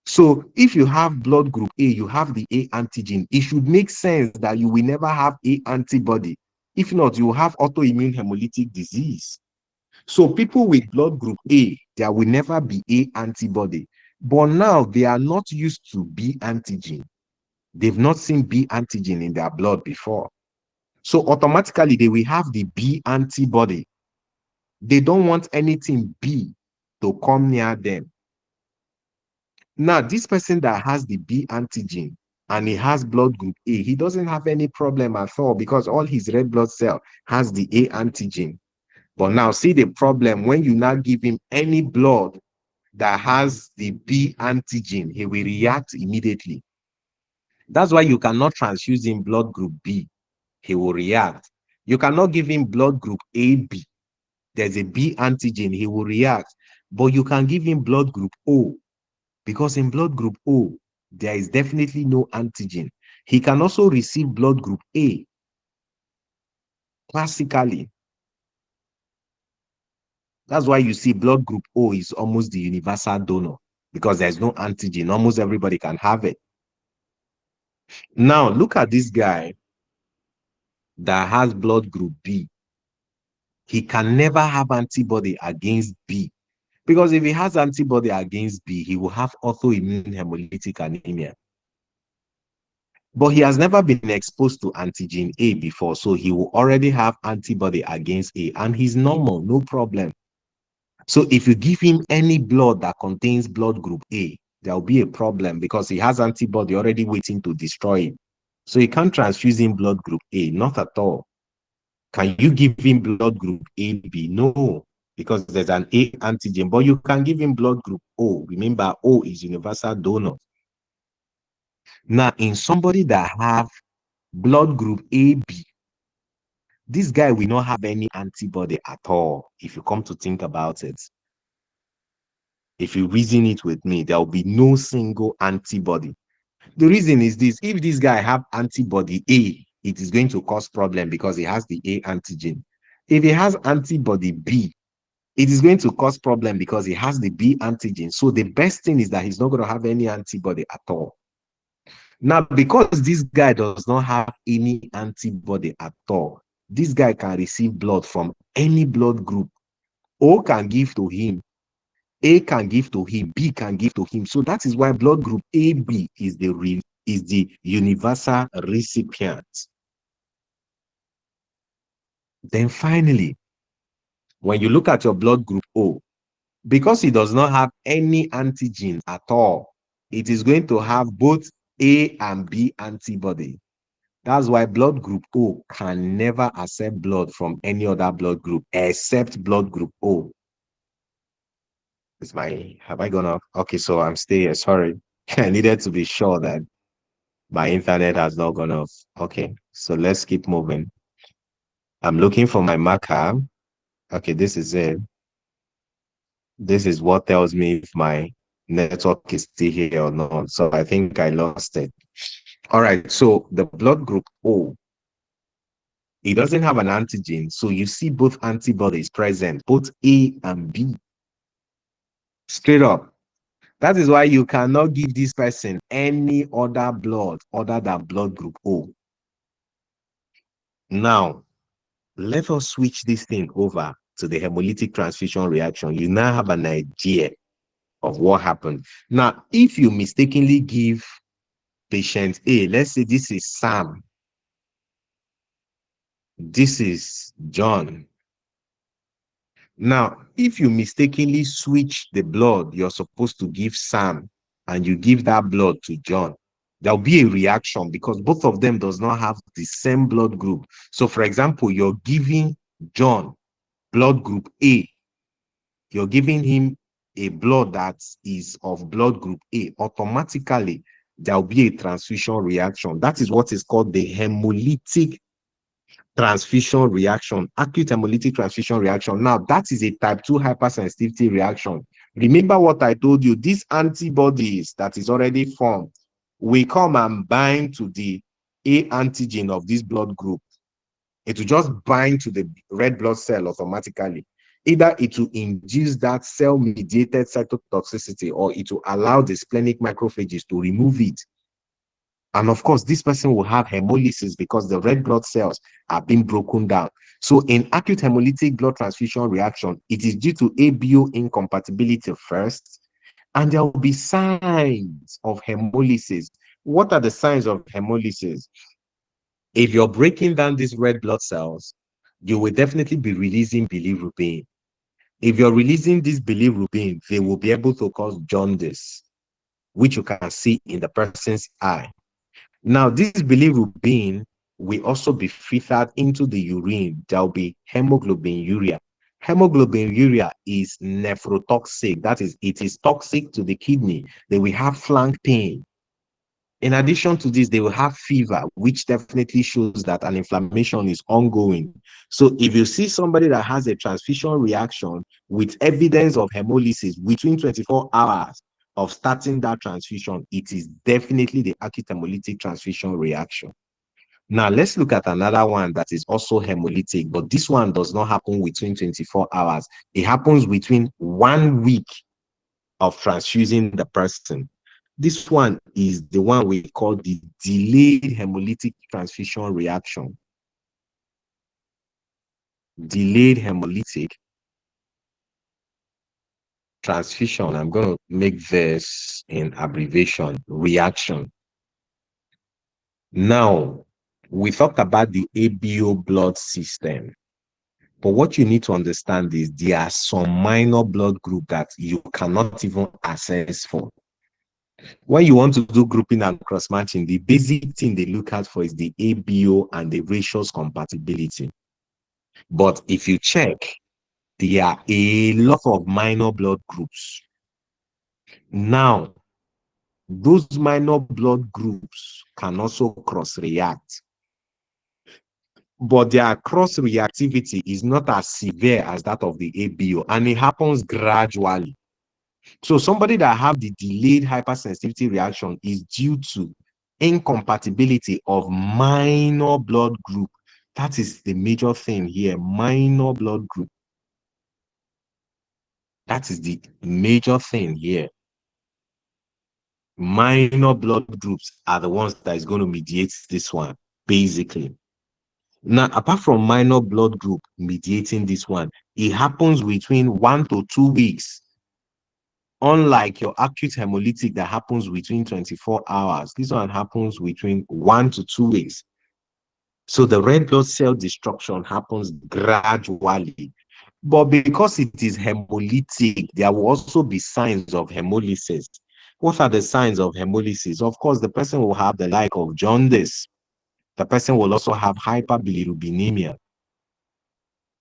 So if you have blood group A, you have the A antigen. It should make sense that you will never have A antibody. If not, you will have autoimmune hemolytic disease. So people with blood group A, there will never be A antibody. But now they are not used to B antigen. They've not seen B antigen in their blood before. So automatically they will have the B antibody. They don't want anything B to come near them. Now, this person that has the B antigen and he has blood group A, he doesn't have any problem at all because all his red blood cell has the A antigen. But now see the problem when you now give him any blood that has the B antigen, he will react immediately. That's why you cannot transfuse him blood group B. He will react. You cannot give him blood group AB. There's a B antigen, he will react. But you can give him blood group O because in blood group O, there is definitely no antigen. He can also receive blood group A classically. That's why you see blood group O is almost the universal donor because there's no antigen. Almost everybody can have it. Now, look at this guy that has blood group B. He can never have antibody against B because if he has antibody against B, he will have autoimmune hemolytic anemia. But he has never been exposed to antigen A before, so he will already have antibody against A, and he's normal, no problem. So if you give him any blood that contains blood group A, there will be a problem because he has antibody already waiting to destroy it. So you can't transfuse him blood group A, not at all. Can you give him blood group AB? No, because there's an A antigen, but you can give him blood group O. Remember, O is universal donor. Now, in somebody that have blood group AB, this guy will not have any antibody at all. If you come to think about it, if you reason it with me, there will be no single antibody. The reason is this: if this guy have antibody A, it is going to cause problem because he has the A antigen. If he has antibody B, it is going to cause problem because he has the B antigen. So the best thing is that he's not going to have any antibody at all. Now, because this guy does not have any antibody at all, this guy can receive blood from any blood group. O can give to him, A can give to him, B can give to him. So that is why blood group AB is the universal recipient. Then finally, when you look at your blood group O, because it does not have any antigen at all, it is going to have both A and B antibody. That's why blood group O can never accept blood from any other blood group except blood group O. Have I gone off? Okay, so I'm still here. Sorry. I needed to be sure that my internet has not gone off. Okay, so let's keep moving. I'm looking for my marker. Okay, this is it. This is what tells me if my network is still here or not. So I think I lost it. All right, so the blood group O, it doesn't have an antigen. So you see both antibodies present, both A and B. Straight up. That is why you cannot give this person any other blood other than blood group O. Now, let us switch this thing over to the hemolytic transfusion reaction. You now have an idea of what happened. Now, if you mistakenly give patient A, let's say this is Sam, this is John. Now, if you mistakenly switch the blood you're supposed to give Sam and you give that blood to John, there'll be a reaction because both of them does not have the same blood group. So, for example, you're giving John blood group A, you're giving him a blood that is of blood group A. Automatically, there'll be a transfusion reaction. That is what is called the hemolytic transfusion reaction, acute hemolytic transfusion reaction. Now, that is a type 2 hypersensitivity reaction. Remember what I told you, these antibodies that is already formed will come and bind to the A antigen of this blood group. It will just bind to the red blood cell automatically. Either it will induce that cell-mediated cytotoxicity or it will allow the splenic macrophages to remove it. And of course, this person will have hemolysis because the red blood cells are being broken down. So in acute hemolytic blood transfusion reaction, it is due to ABO incompatibility first, and there will be signs of hemolysis. What are the signs of hemolysis? If you're breaking down these red blood cells, you will definitely be releasing bilirubin. If you're releasing this bilirubin, they will be able to cause jaundice, which you can see in the person's eye. Now, this bilirubin will also be filtered into the urine. There will be hemoglobinuria. Hemoglobinuria is nephrotoxic. That is, it is toxic to the kidney. They will have flank pain. In addition to this, they will have fever, which definitely shows that an inflammation is ongoing. So if you see somebody that has a transfusion reaction with evidence of hemolysis within 24 hours of starting that transfusion, it is definitely the acute hemolytic transfusion reaction. Now, let's look at another one that is also hemolytic, but this one does not happen within 24 hours. It happens within 1 week of transfusing the person. This one is the one we call the delayed hemolytic transfusion reaction. Delayed hemolytic transfusion. I'm going to make this in abbreviation, reaction. Now, we talked about the ABO blood system. But what you need to understand is there are some minor blood group that you cannot even access for. When you want to do grouping and cross-matching, the basic thing they look at for is the ABO and the ratios compatibility. But if you check, there are a lot of minor blood groups. Now, those minor blood groups can also cross-react. But their cross-reactivity is not as severe as that of the ABO, and it happens gradually. So somebody that have the delayed hypersensitivity reaction is due to incompatibility of minor blood group. That is the major thing here, minor blood group. That is the major thing here. Minor blood groups are the ones that is going to mediate this one, basically. Now, apart from minor blood group mediating this one, it happens between 1 to 2 weeks. Unlike your acute hemolytic that happens within 24 hours, this one happens between 1 to 2 weeks. So the red blood cell destruction happens gradually. But because it is hemolytic, there will also be signs of hemolysis. What are the signs of hemolysis? Of course, the person will have the like of jaundice. The person will also have hyperbilirubinemia.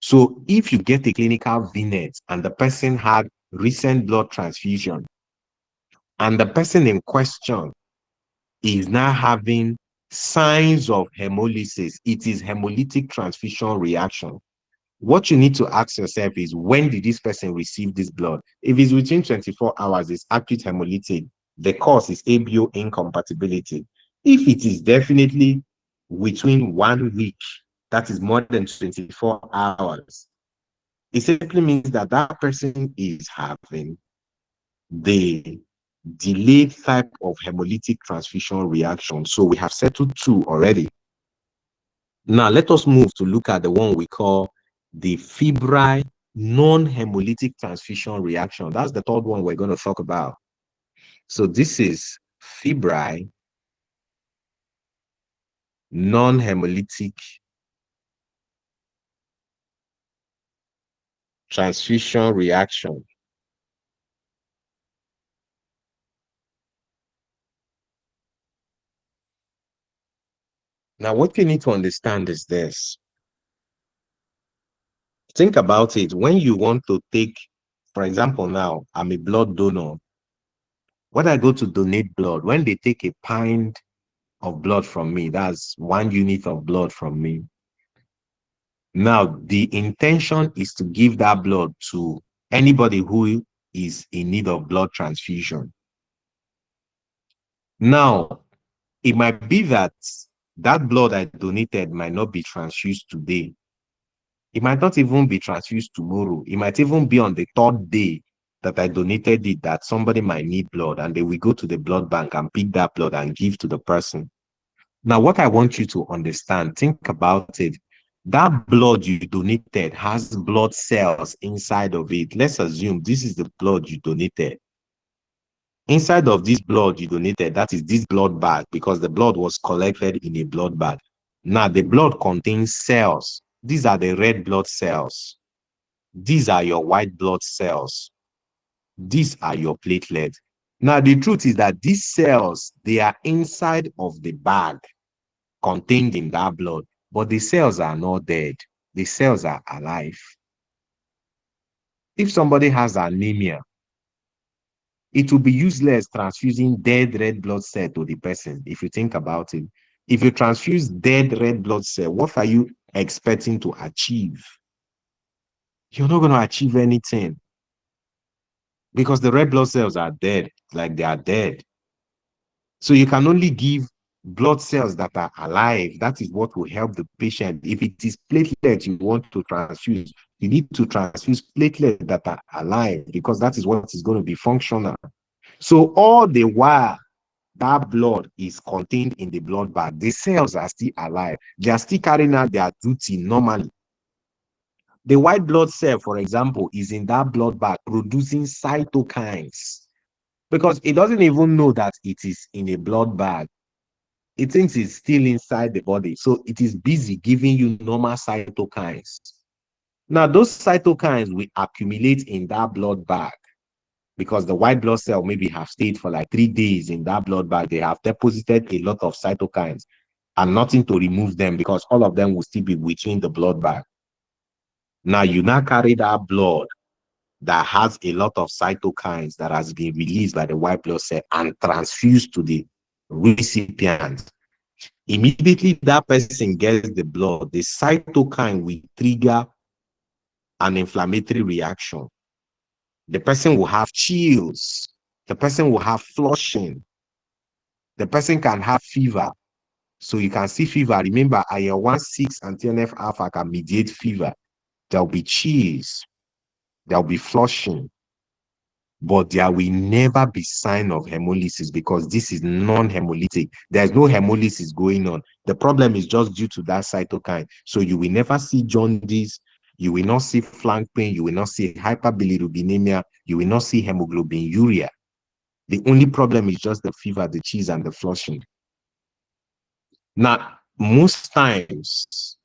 So if you get a clinical vignette and the person had recent blood transfusion, and the person in question is now having signs of hemolysis, it is hemolytic transfusion reaction. What you need to ask yourself is, when did this person receive this blood? If it's within 24 hours, it's acute hemolytic. The cause is ABO incompatibility. If it is definitely within 1 week, that is more than 24 hours, it simply means that that person is having the delayed type of hemolytic transfusion reaction. So we have settled two already. Now let us move to look at the one we call the febrile non-hemolytic transfusion reaction. That's the third one we're going to talk about. So this is febrile non-hemolytic transfusion reaction. Now, what you need to understand is this. Think about it. When you want to take, for example, now I'm a blood donor. When I go to donate blood, when they take a pint of blood from me, that's 1 unit of blood from me. Now, the intention is to give that blood to anybody who is in need of blood transfusion. Now, it might be that that blood I donated might not be transfused today. It might not even be transfused tomorrow. It might even be on the third day that I donated it that somebody might need blood, and they will go to the blood bank and pick that blood and give to the person. Now, what I want you to understand, think about it. That blood you donated has blood cells inside of it. Let's assume this is the blood you donated. Inside of this blood you donated, that is this blood bag, because the blood was collected in a blood bag. Now, the blood contains cells. These are the red blood cells. These are your white blood cells. These are your platelets. Now, the truth is that these cells, they are inside of the bag contained in that blood, but the cells are not dead. The cells are alive. If somebody has anemia, it will be useless transfusing dead red blood cell to the person, if you think about it. If you transfuse dead red blood cell, what are you expecting to achieve? You're not going to achieve anything because the red blood cells are dead, like they are dead. So you can only give blood cells that are alive. That is what will help the patient. If it is platelets you want to transfuse, you need to transfuse platelets that are alive because that is what is going to be functional. So all the while that blood is contained in the blood bag, the cells are still alive. They are still carrying out their duty normally. The white blood cell, for example, is in that blood bag producing cytokines because it doesn't even know that it is in a blood bag. It thinks it's still inside the body. So it is busy giving you normal cytokines. Now, those cytokines will accumulate in that blood bag because the white blood cell maybe have stayed for like 3 days in that blood bag. They have deposited a lot of cytokines and nothing to remove them because all of them will still be within the blood bag. Now, you now carry that blood that has a lot of cytokines that has been released by the white blood cell and transfused to the recipient. Immediately that person gets the blood, the cytokine will trigger an inflammatory reaction. The person will have chills. The person will have flushing. The person can have fever. So you can see fever. Remember, IL-1, 6, and TNF alpha can mediate fever. There'll be chills. There'll be flushing. But there will never be sign of hemolysis because this is non-hemolytic. There's no hemolysis going on. The problem is just due to that cytokine. So you will never see jaundice. You will not see flank pain. You will not see hyperbilirubinemia. You will not see hemoglobinuria. The only problem is just the fever, the chills, and the flushing. Now, most times,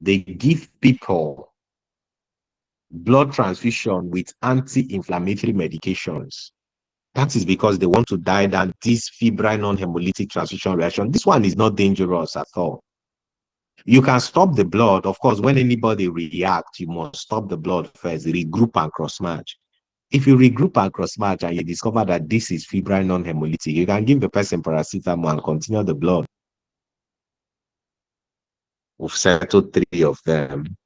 they give people blood transfusion with anti-inflammatory medications. That is because they want to die down this febrile non-hemolytic transfusion reaction. This one is not dangerous at all. You can stop the blood. Of course, when anybody reacts, you must stop the blood first, regroup and cross-match. If you regroup and cross-match and you discover that this is febrile non-hemolytic, you can give the person paracetamol and continue the blood. We've settled 3 of them.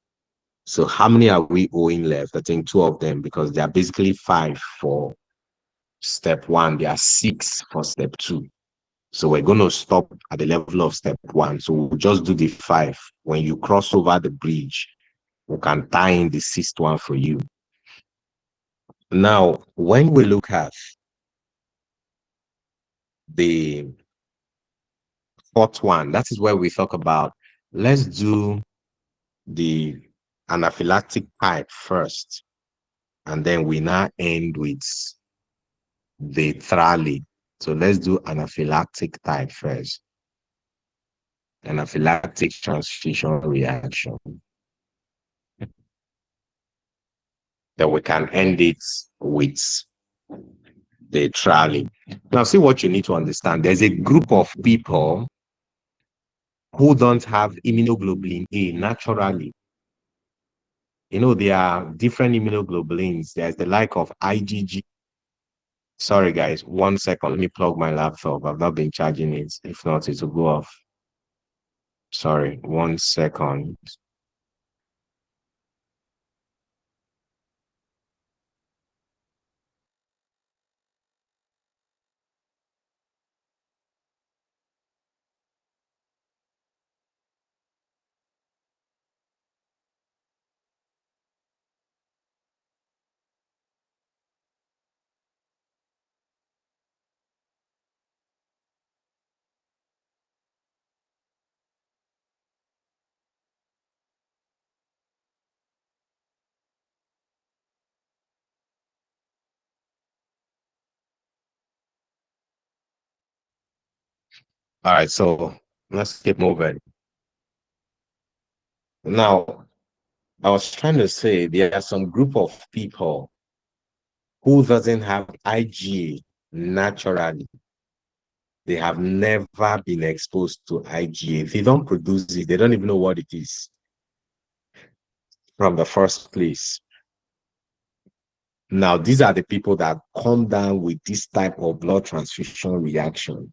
So how many are we owing left? I think 2 of them because they are basically 5 for step 1. They are 6 for step 2. So we're going to stop at the level of step 1. So we'll just do the 5. When you cross over the bridge, we can tie in the 6th one for you. Now, when we look at the 4th one, that is where we talk about, let's do the anaphylactic type first. And then we now end with the Thrali. So let's do anaphylactic type first. Anaphylactic transfusion reaction. Then we can end it with the Thrali. Now, see what you need to understand. There's a group of people who don't have immunoglobulin A naturally. You know, there are different immunoglobulins. There's the like of IgG. Sorry, guys, 1 second. Let me plug my laptop. I've not been charging it. If not, it will go off. Sorry, 1 second. All right, so let's keep moving. Now, I was trying to say there are some group of people who doesn't have IgA naturally. They have never been exposed to IgA. They don't produce it. They don't even know what it is from the first place. Now, these are the people that come down with this type of blood transfusion reaction.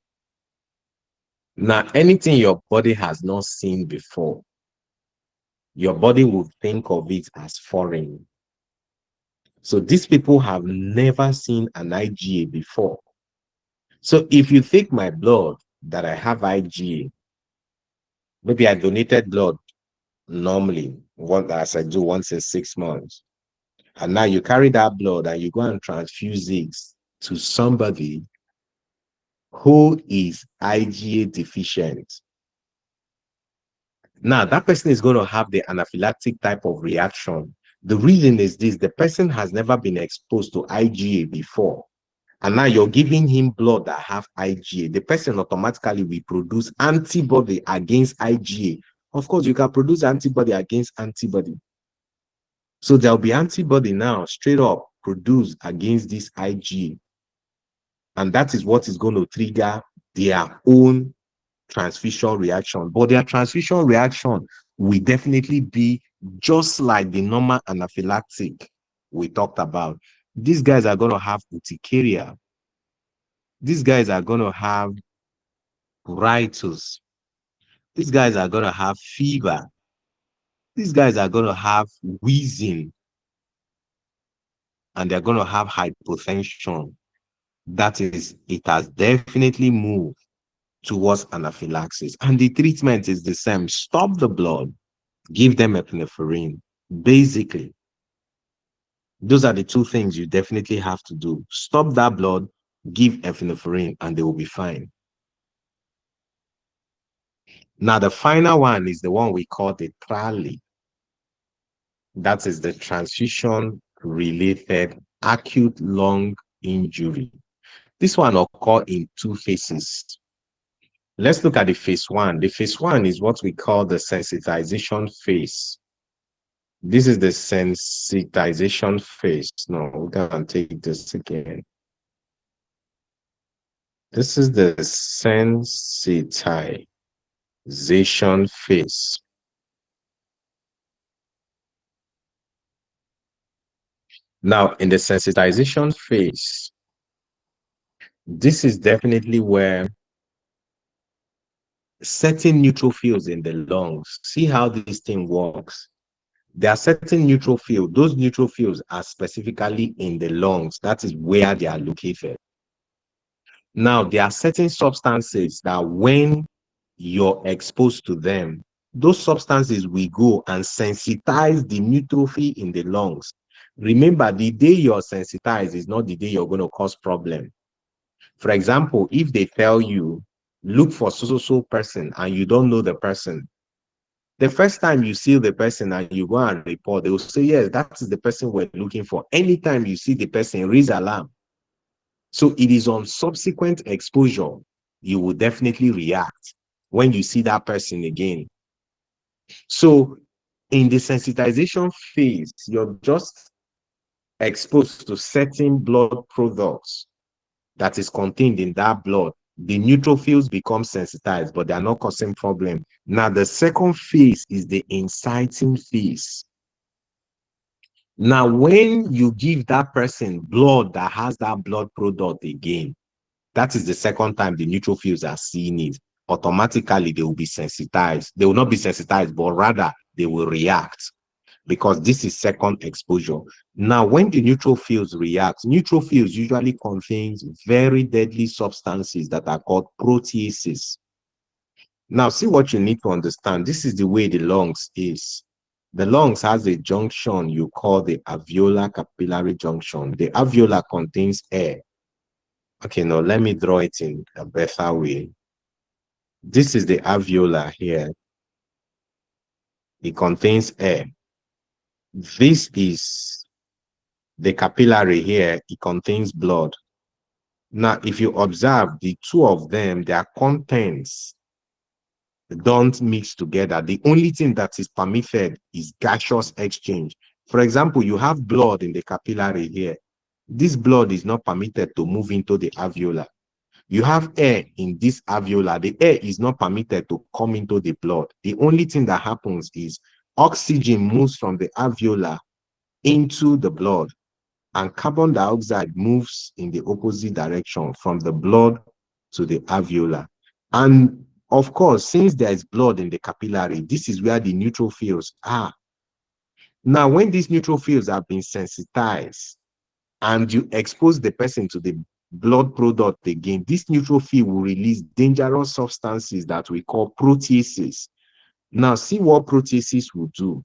Now, anything your body has not seen before, your body will think of it as foreign. So these people have never seen an IgA before. So if you take my blood that I have IgA, maybe I donated blood normally, as I do once in 6 months, and now you carry that blood and you go and transfuse it to somebody who is IgA deficient. Now, that person is going to have the anaphylactic type of reaction. The reason is this: the person has never been exposed to IgA before. And now you're giving him blood that have IgA. The person automatically will produce antibody against IgA. Of course, you can produce antibody against antibody. So there'll be antibody now straight up produced against this IgA. And that is what is going to trigger their own transfusion reaction. But their transfusion reaction will definitely be just like the normal anaphylactic we talked about. These guys are going to have urticaria. These guys are going to have pruritus. These guys are going to have fever. These guys are going to have wheezing. And they're going to have hypotension. That is, it has definitely moved towards anaphylaxis. And the treatment is the same. Stop the blood, give them epinephrine. Basically, those are the two things you definitely have to do. Stop that blood, give epinephrine, and they will be fine. Now, the final one is the one we call the TRALI. That is the transfusion-related acute lung injury. This one occurs in two phases. Let's look at the phase one. The phase one is what we call the sensitization phase. This is the sensitization phase. No, we're going to take this again. This is the sensitization phase. Now, in the sensitization phase, this is definitely where certain neutrophils in the lungs, see how this thing works. There are certain neutrophils. Those neutrophils are specifically in the lungs. That is where they are located. Now, there are certain substances that when you're exposed to them, those substances will go and sensitize the neutrophil in the lungs. Remember, the day you're sensitized is not the day you're going to cause problem. For example, if they tell you, look for so person and you don't know the person, the first time you see the person and you go and report, they will say, yes, that is the person we're looking for. Anytime you see the person, raise alarm. So it is on subsequent exposure, you will definitely react when you see that person again. So in the sensitization phase, you're just exposed to certain blood products that is contained in that blood. The neutrophils become sensitized, but they are not causing problem. Now, the second phase is the inciting phase. Now, when you give that person blood that has that blood product again, that is the second time the neutrophils are seeing it. Automatically, they will be sensitized. They will not be sensitized, but rather they will react because this is second exposure. Now, when the neutrophils react, neutrophils usually contains very deadly substances that are called proteases. Now, see what you need to understand. This is the way the lungs is. The lungs has a junction you call the alveolar capillary junction. The alveolar contains air. Okay, now let me draw it in a better way. This is the alveolar here. It contains air. This is the capillary here. It contains blood. Now, if you observe the two of them, their contents don't mix together. The only thing that is permitted is gaseous exchange. For example, you have blood in the capillary here. This blood is not permitted to move into the alveolar. You have air in this alveolar. The air is not permitted to come into the blood. The only thing that happens is oxygen moves from the alveolar into the blood, and carbon dioxide moves in the opposite direction from the blood to the alveolar. And of course, since there is blood in the capillary, this is where the neutrophils are. Now, when these neutrophils have been sensitized and you expose the person to the blood product again, this neutrophil will release dangerous substances that we call proteases. Now, see what proteases will do.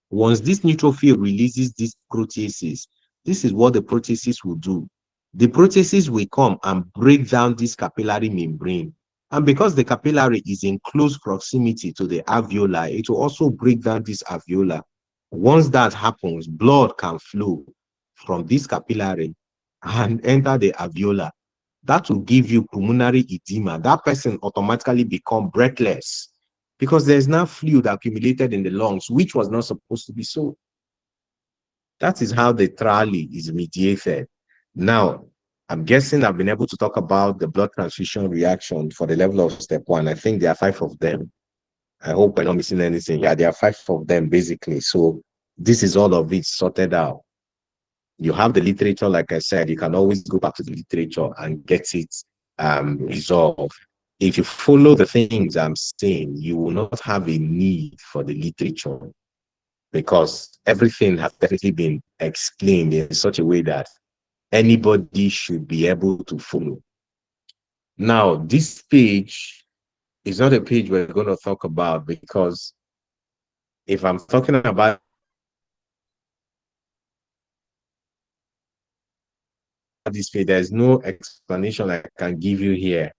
Once this neutrophil releases these proteases, this is what the proteases will do. The proteases will come and break down this capillary membrane. And because the capillary is in close proximity to the alveoli, it will also break down this alveolar. Once that happens, blood can flow from this capillary and enter the alveolar. That will give you pulmonary edema. That person automatically become breathless because there's now fluid accumulated in the lungs, which was not supposed to be so. That is how the trali is mediated. Now, I'm guessing I've been able to talk about the blood transfusion reaction for the level of step one. I think there are 5 of them. I hope I'm not missing anything. Yeah, there are 5 of them basically. So this is all of it sorted out. You have the literature, like I said, you can always go back to the literature and get it resolved. If you follow the things I'm saying, you will not have a need for the literature because everything has definitely been explained in such a way that anybody should be able to follow. Now, this page is not a page we're going to talk about because if I'm talking about this page, there's no explanation I can give you here.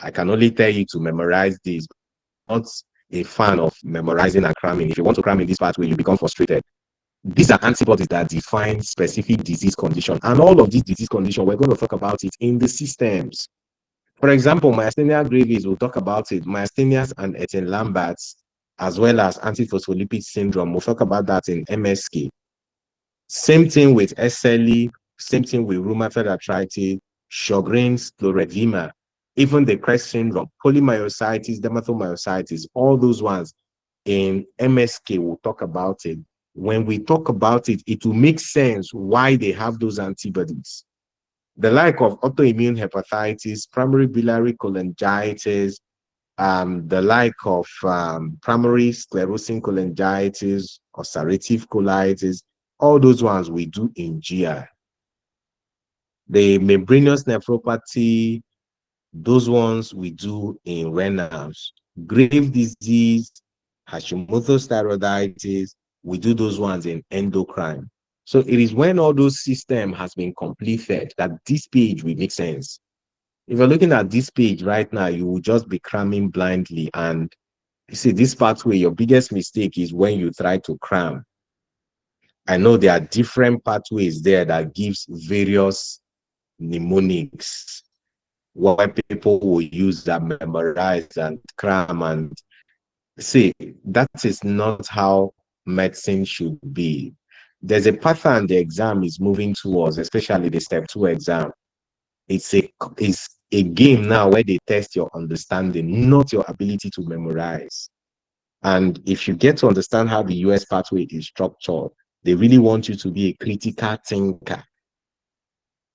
I can only tell you to memorize this. I'm not a fan of memorizing and cramming. If you want to cram in this pathway, you become frustrated. These are antibodies that define specific disease condition. And all of these disease conditions, we're going to talk about it in the systems. For example, myasthenia gravis, we'll talk about it. Myasthenias and Etienne-Lambert's, as well as antiphospholipid syndrome. We'll talk about that in MSK. Same thing with SLE, same thing with rheumatoid arthritis, Sjogren's, scleroderma, even the CREST syndrome, polymyositis, dermatomyositis, all those ones in MSK, we'll talk about it. When we talk about it, it will make sense why they have those antibodies. The like of autoimmune hepatitis, primary biliary cholangitis, the like of primary sclerosing cholangitis, ulcerative colitis, all those ones we do in GI. The membranous nephropathy, those ones we do in renals. Grave disease, Hashimoto's thyroiditis, we do those ones in endocrine. So it is when all those systems has been completed that this page will make sense. If you're looking at this page right now, you will just be cramming blindly. And you see, this pathway, your biggest mistake is when you try to cram. I know there are different pathways there that gives various mnemonics why people will use that memorize and cram and see that is not how medicine should be. There's a pattern the exam is moving towards, especially the step 2 exam. It's a game now where they test your understanding, not your ability to memorize. And if you get to understand how the US pathway is structured, they really want you to be a critical thinker.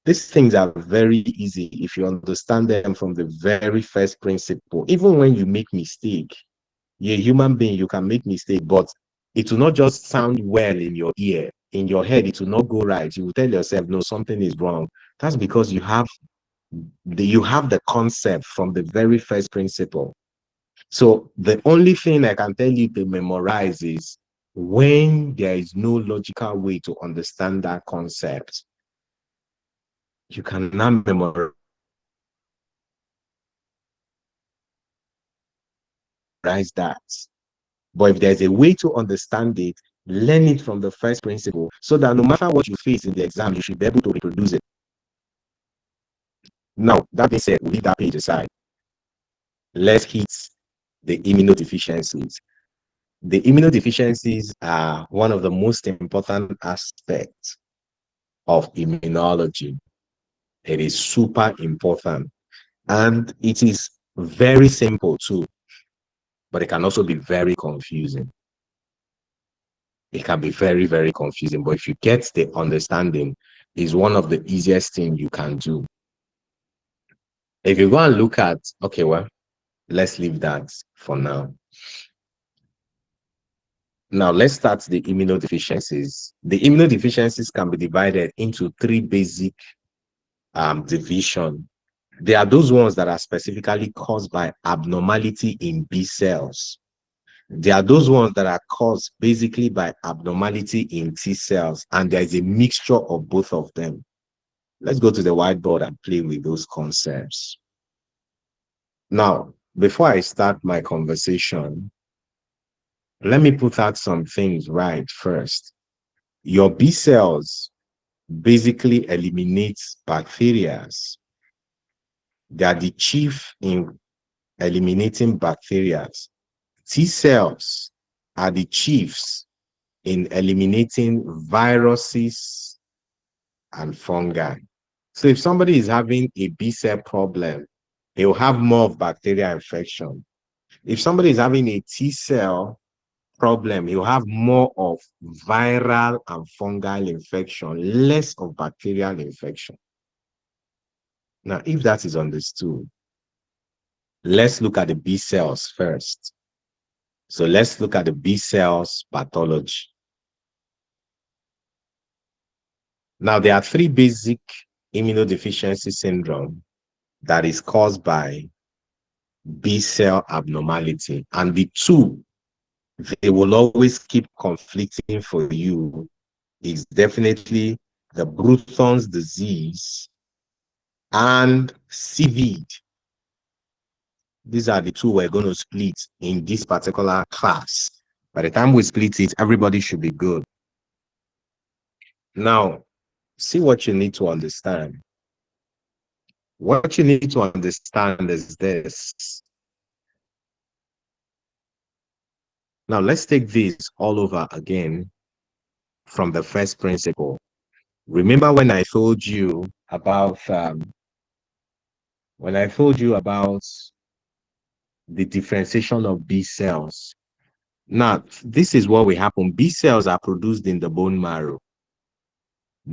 These things are very easy if you understand them from the very first principle. Even when you make mistake, you're a human being, you can make mistake, but it will not just sound well in your ear. In your head, it will not go right. You will tell yourself, no, something is wrong. That's because you have the concept from the very first principle. So the only thing I can tell you to memorize is when there is no logical way to understand that concept, you can now memorize that. But if there's a way to understand it, learn it from the first principle so that no matter what you face in the exam, you should be able to reproduce it. Now, that being said, we'll leave that page aside. Let's hit the immunodeficiencies. The immunodeficiencies are one of the most important aspects of immunology. It is super important. And it is very simple too, but it can also be very confusing. It can be very, very confusing. But if you get the understanding, is one of the easiest things you can do. If you go and look at, okay, well, let's leave that for now. Now, let's start the immunodeficiencies. The immunodeficiencies can be divided into three basic divisions. There are those ones that are specifically caused by abnormality in B cells. There are those ones that are caused basically by abnormality in T cells, and there is a mixture of both of them. Let's go to the whiteboard and play with those concepts. Now, before I start my conversation, let me put out some things right first. Your B cells basically eliminate bacteria. They are the chief in eliminating bacteria. T cells are the chiefs in eliminating viruses and fungi. So if somebody is having a B cell problem, he will have more of bacterial infection. If somebody is having a T cell problem, you have more of viral and fungal infection, less of bacterial infection. Now, if that is understood, let's look at the B cells first. So let's look at the B cells pathology. Now, there are three basic immunodeficiency syndrome that is caused by B cell abnormality. And the two, they will always keep conflicting for you, is definitely the Bruton's disease and CVID. These are the two we're going to split in this particular class. By the time we split it, everybody should be good. Now, see what you need to understand. What you need to understand is this. Now, let's take this all over again from the first principle. Remember when I told you about the differentiation of B cells. Now, this is what will happen. B cells are produced in the bone marrow.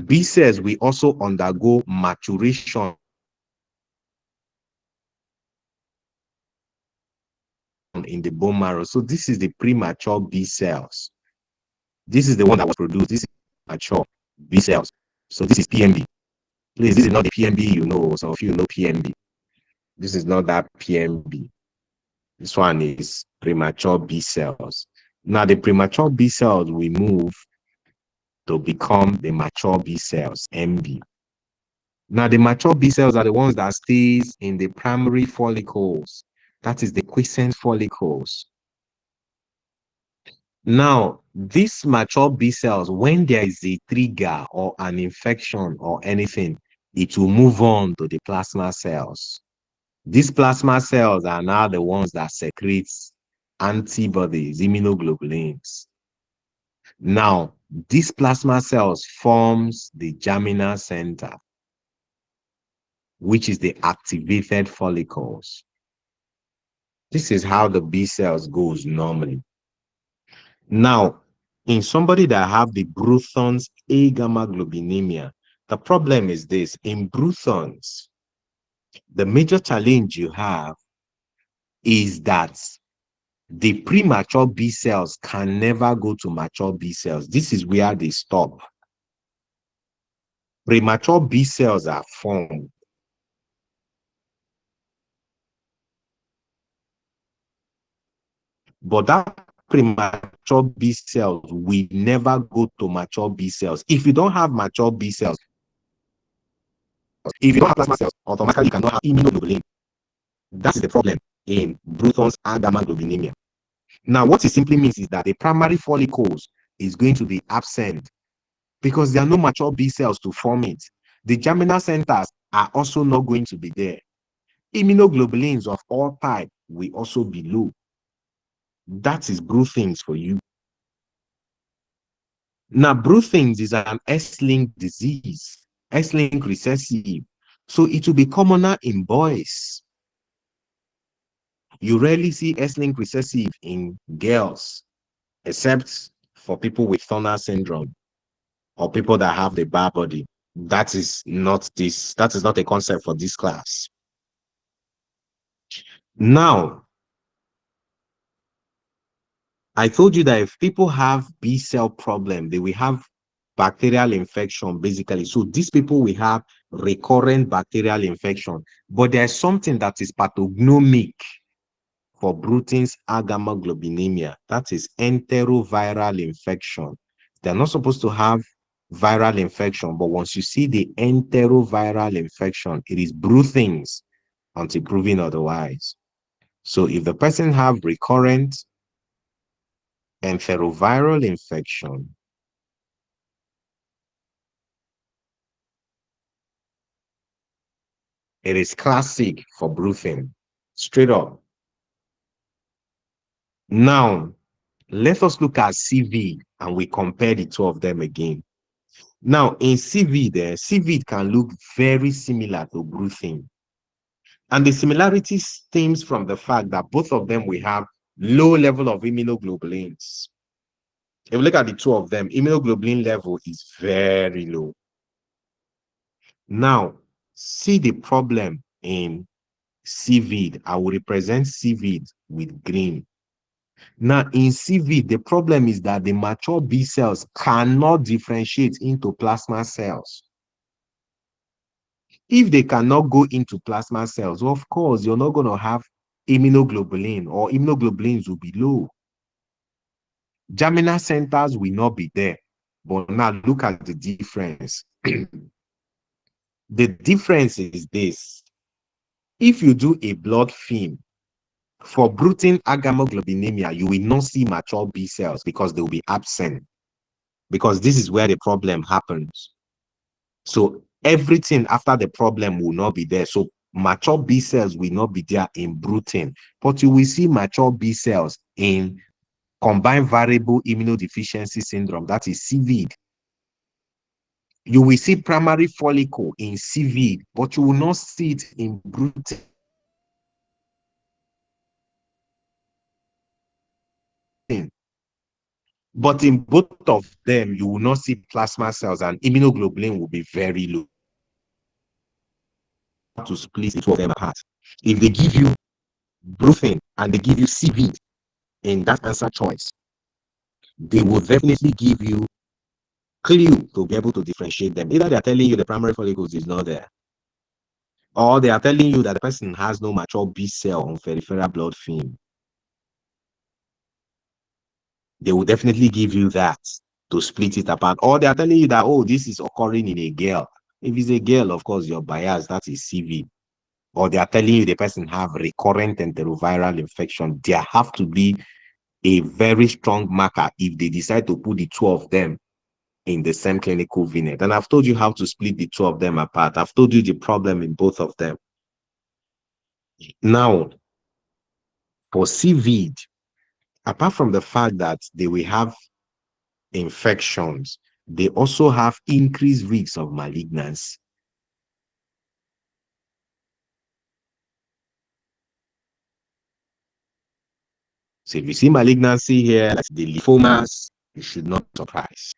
B cells will also undergo maturation in the bone marrow. So this is the premature B cells. This is the one that was produced. This is mature B cells. So this is PMB. Please, this is not the PMB you know. Some of you know PMB. This is not that PMB. This one is premature B cells. Now, the premature B cells will move to become the mature B cells, MB. Now, the mature B cells are the ones that stays in the primary follicles. That is the quiescent follicles. Now, these mature B cells, when there is a trigger or an infection or anything, it will move on to the plasma cells. These plasma cells are now the ones that secrete antibodies, immunoglobulins. Now, these plasma cells forms the germinal center, which is the activated follicles. This is how the B cells goes normally. Now, in somebody that have the Bruton's A gamma globulinemia, the problem is this. In Bruton's, the major challenge you have is that the premature B cells can never go to mature B cells. This is where they stop. Premature B cells are formed. But that premature B cells will never go to mature B cells. If you don't have mature B cells, if you don't have plasma cells, automatically you cannot have immunoglobulin. That is the problem in Bruton's and gamma globulinemia. Now, what it simply means is that the primary follicles is going to be absent because there are no mature B cells to form it. The germinal centers are also not going to be there. Immunoglobulins of all type will also be low. That is Bruthings for you. Now, Bruthings is an X-linked disease, X-linked recessive. So it will be commoner in boys. You rarely see X-linked recessive in girls, except for people with Turner syndrome or people that have the bar body. That is not a concept for this class. Now, I told you that if people have B cell problem, they will have bacterial infection, basically. So these people will have recurrent bacterial infection. But there's something that is pathognomic for Bruton's agammaglobulinemia. That is enteroviral infection. They're not supposed to have viral infection, but once you see the enteroviral infection, it is Bruton's until proven otherwise. So if the person have recurrent enteroviral infection, it is classic for Bruton, straight up. Now, let us look at CV and we compare the two of them again. Now, in CV can look very similar to Bruton. And the similarity stems from the fact that both of them will have low level of immunoglobulins. If you look at the two of them, immunoglobulin level is very low. Now, see the problem in CVID. I will represent CVID with green. Now, in CVID, the problem is that the mature B cells cannot differentiate into plasma cells. If they cannot go into plasma cells, of course, you're not going to have immunoglobulin, or immunoglobulins will be low. Germinal centers will not be there. But now look at the difference. The difference is this. If you do a blood film for Bruton agammaglobulinemia, you will not see mature B cells because they will be absent. Because this is where the problem happens. So everything after the problem will not be there. So mature B cells will not be there in Bruton, but you will see mature B cells in combined variable immunodeficiency syndrome, that is CVID. You will see primary follicle in CVID, but you will not see it in Bruton. But in both of them, you will not see plasma cells, and immunoglobulin will be very low. To split the two of them apart. If they give you Bruton and they give you CV in that answer choice, they will definitely give you clue to be able to differentiate them. Either they are telling you the primary follicles is not there, or they are telling you that the person has no mature B cell on peripheral blood film. They will definitely give you that to split it apart. Or they are telling you that, oh, this is occurring in a girl. If it's a girl, of course, you're biased. That is CV. Or they are telling you the person have recurrent enteroviral infection. There have to be a very strong marker if they decide to put the two of them in the same clinical vignette. And I've told you how to split the two of them apart. I've told you the problem in both of them. Now, for CVID, apart from the fact that they will have infections, they also have increased risks of malignancy. So if you see malignancy here, like the lymphomas, you should not be surprised.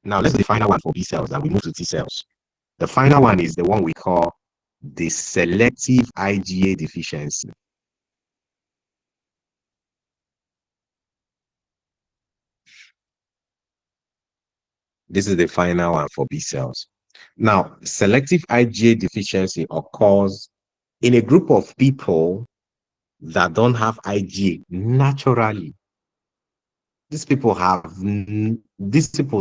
Now let's do the final one for B cells and we move to T cells. The final one is the one we call the selective IgA deficiency. This is the final one for B cells. Now, selective IgA deficiency occurs in a group of people that don't have IgA naturally. These people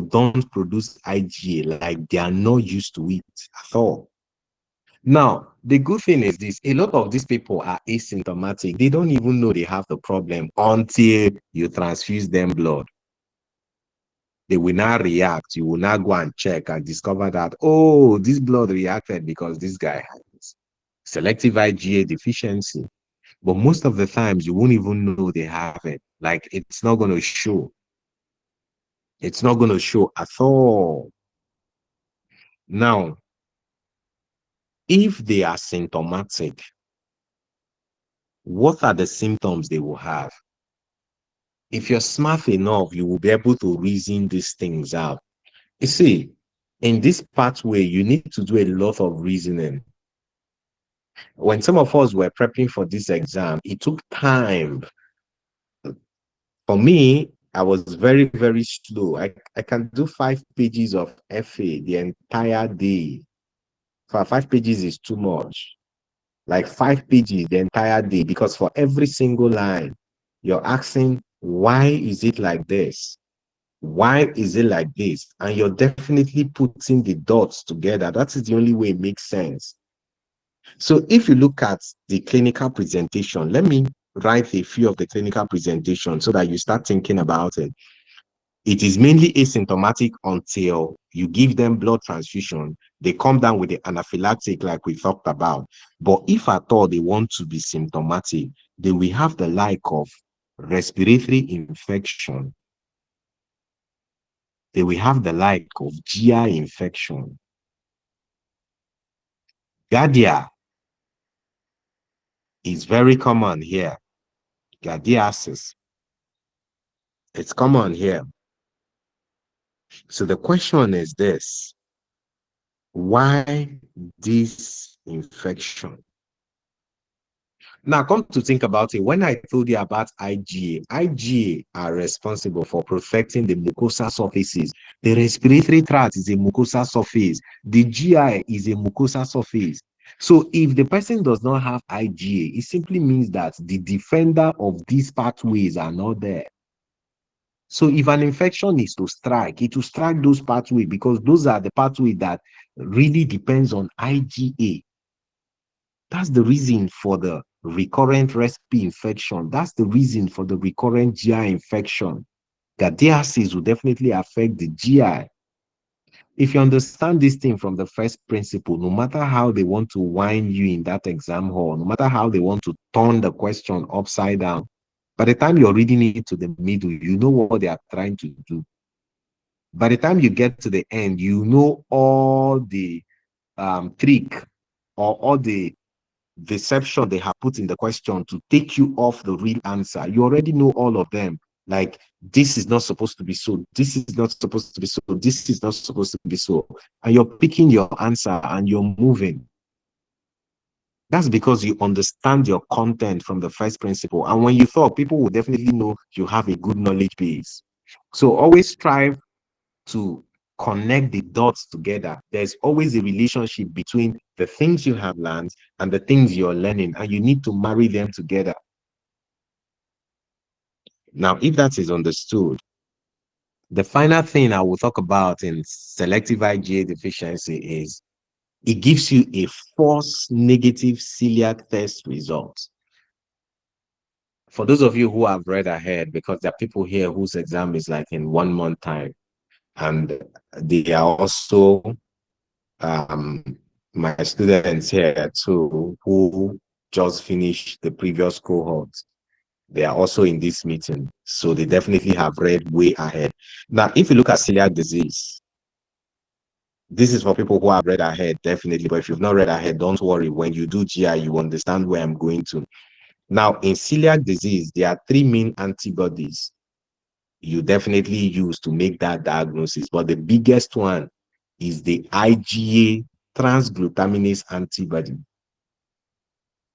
don't produce IgA, like they are not used to it at all. Now, the good thing is this: a lot of these people are asymptomatic. They don't even know they have the problem until you transfuse them blood. they will now react. You will now go and check and discover that, oh, this blood reacted because this guy has selective IgA deficiency. But most of the times, you won't even know they have it. Like, it's not going to show. It's not going to show at all. Now, if they are symptomatic, what are the symptoms they will have? If you're smart enough, you will be able to reason these things out. You see, in this pathway, you need to do a lot of reasoning. When some of us were prepping for this exam, it took time. For me, I was very, very slow. I can do 5 pages of FA the entire day. 5 pages is too much. Like 5 pages the entire day, because for every single line, you're asking, why is it like this? Why is it like this? And you're definitely putting the dots together. That is the only way it makes sense. So if you look at the clinical presentation, let me write a few of the clinical presentation so that you start thinking about it. It is mainly asymptomatic until you give them blood transfusion. They come down with the anaphylactic like we talked about. But if at all they want to be symptomatic, they will have the like of respiratory infection. They will have the like of GI infection. Giardia is very common here. Giardiasis. It's common here. So the question is this: why this infection? Now, come to think about it, when I told you about IgA are responsible for protecting the mucosal surfaces. The respiratory tract is a mucosal surface. The GI is a mucosal surface. So if the person does not have IgA, it simply means that the defender of these pathways are not there. So if an infection is to strike, it will strike those pathways because those are the pathways that really depends on IgA. That's the reason for the recurrent respiratory infection. That's the reason for the recurrent GI infection. Giardiasis will definitely affect the GI. If you understand this thing from the first principle, no matter how they want to wind you in that exam hall, no matter how they want to turn the question upside down, by the time you're reading it to the middle, you know what they are trying to do. By the time you get to the end, you know all the trick or all the deception they have put in the question to take you off the real answer. You already know all of them. Like, this is not supposed to be so. This is not supposed to be so. This is not supposed to be so. And you're picking your answer and you're moving. That's because you understand your content from the first principle. And when you talk, people will definitely know you have a good knowledge base. So always strive to connect the dots together. There's always a relationship between the things you have learned and the things you're learning, and you need to marry them together. Now, if that is understood, the final thing I will talk about in selective IgA deficiency is it gives you a false negative celiac test result. For those of you who have read ahead, because there are people here whose exam is like in 1 month time, and they are also um, my students here too, who just finished the previous cohort. They are also in this meeting, so they definitely have read way ahead. Now, if you look at celiac disease, this is for people who have read ahead, definitely. But if you've not read ahead, don't worry. When you do GI, you understand where I'm going to. Now, in celiac disease, there are 3 main antibodies you definitely use to make that diagnosis. But the biggest one is the IgA transglutaminase antibody.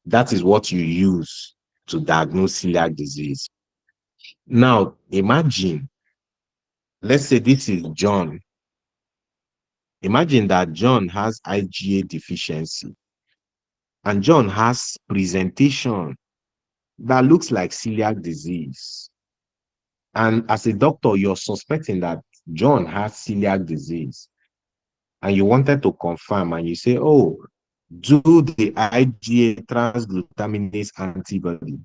That is what you use to diagnose celiac disease. Now, imagine, let's say this is John. Imagine that John has IgA deficiency and John has presentation that looks like celiac disease. And as a doctor, you're suspecting that John has celiac disease and you wanted to confirm and you say, oh, do the IgA transglutaminase antibody.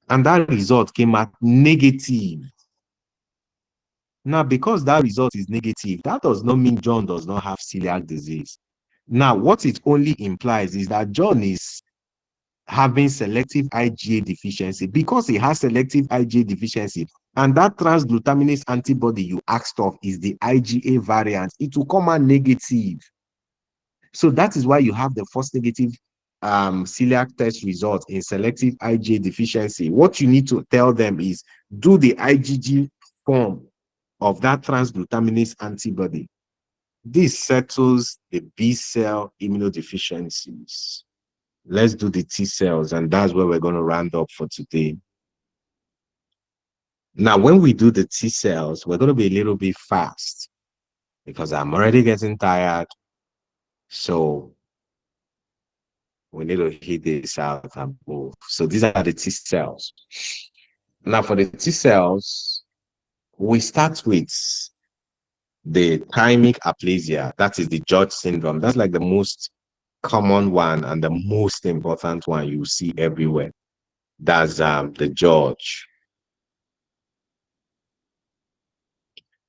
And that result came out negative. Now, because that result is negative, that does not mean John does not have celiac disease. Now, what it only implies is that John is having selective IgA deficiency. Because he has selective IgA deficiency, and that transglutaminase antibody you asked of is the IgA variant, it will come out negative. So that is why you have the first negative celiac test result in selective IgA deficiency. What you need to tell them is do the IgG form of that transglutaminase antibody. This settles the B cell immunodeficiencies. Let's do the T cells, and that's where we're going to round up for today. Now, when we do the T cells, we're going to be a little bit fast because I'm already getting tired. So we need to hit this out and move. So these are the T cells. Now, for the T cells, we start with the thymic aplasia. That is the George syndrome. That's like the most common one and the most important one you see everywhere. That's the George.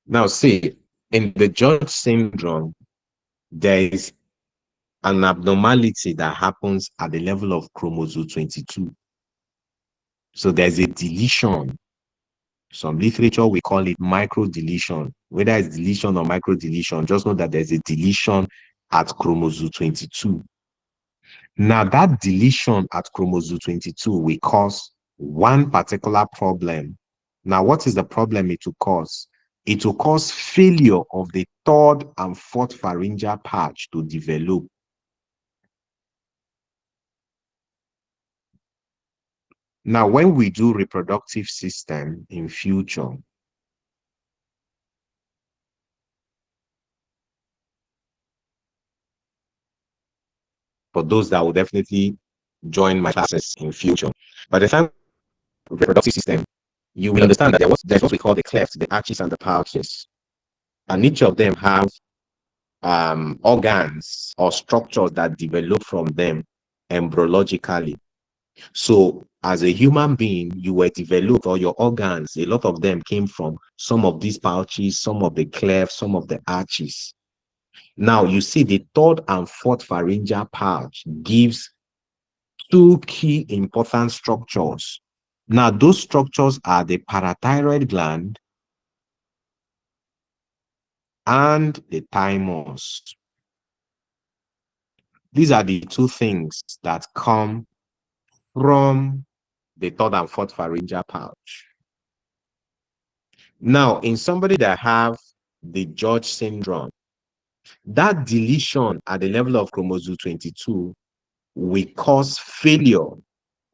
Now, see, in the George syndrome, there is an abnormality that happens at the level of chromosome 22. So there's a deletion. Some literature, we call it micro deletion. Whether it's deletion or micro deletion, just know that there's a deletion at chromosome 22. Now, that deletion at chromosome 22 will cause one particular problem. Now, what is the problem it will cause? It will cause failure of the third and fourth pharyngeal pouch to develop. Now, when we do reproductive system in future, for those that will definitely join my classes in future, by the time reproductive system, you will understand that there's what we call the clefts, the arches, and the pouches, and each of them have organs or structures that develop from them embryologically. So as a human being, you were developed, or your organs, a lot of them came from some of these pouches, some of the clefts, some of the arches. Now you see the third and fourth pharyngeal pouch gives two key important structures. Now those structures are the parathyroid gland and the thymus. These are the two things that come from the third and fourth pharyngeal pouch. Now, in somebody that have the George syndrome, that deletion at the level of chromosome 22 will cause failure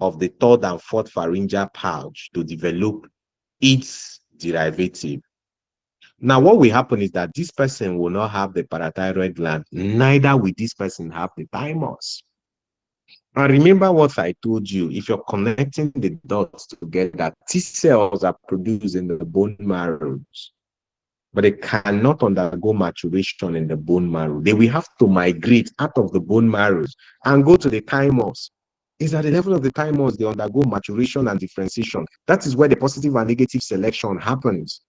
of the third and fourth pharyngeal pouch to develop its derivative. Now, what will happen is that this person will not have the parathyroid gland, neither will this person have the thymus. And remember what I told you, if you're connecting the dots together, T cells are produced in the bone marrow, but they cannot undergo maturation in the bone marrow. They will have to migrate out of the bone marrow and go to the thymus. It's at the level of the thymus they undergo maturation and differentiation. That is where the positive and negative selection happens.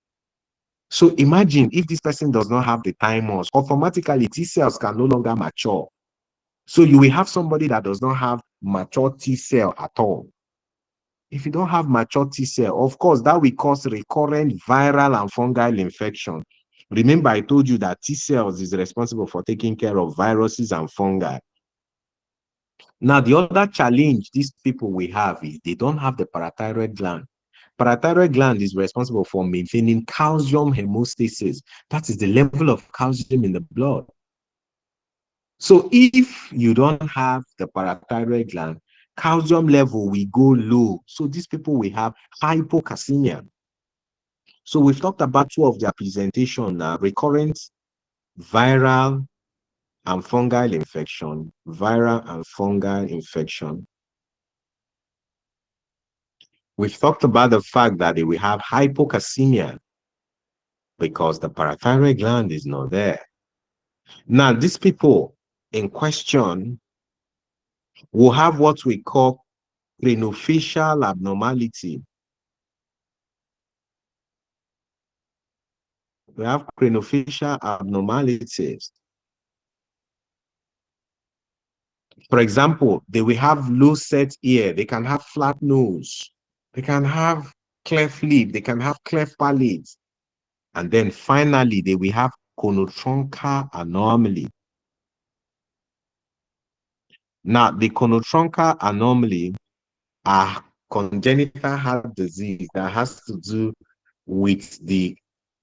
So imagine if this person does not have the thymus, automatically T cells can no longer mature. So you will have somebody that does not have mature T cell at all. If you don't have mature T cell, of course, that will cause recurrent viral and fungal infection. Remember, I told you that T cells is responsible for taking care of viruses and fungi. Now, the other challenge these people will have is they don't have the parathyroid gland. Parathyroid gland is responsible for maintaining calcium hemostasis. That is the level of calcium in the blood. So if you don't have the parathyroid gland, calcium level will go low. So these people will have hypocalcemia. So we've talked about two of their presentation now, recurrent viral and fungal infection, viral and fungal infection. We've talked about the fact that they will have hypocalcemia because the parathyroid gland is not there. Now, these people in question will have what we call craniofacial abnormality. We have craniofacial abnormalities. For example, they will have low set ear. They can have flat nose. They can have cleft lip. They can have cleft palate. And then finally, they will have conotruncal anomaly. Now, the conotruncal anomaly are congenital heart disease that has to do with the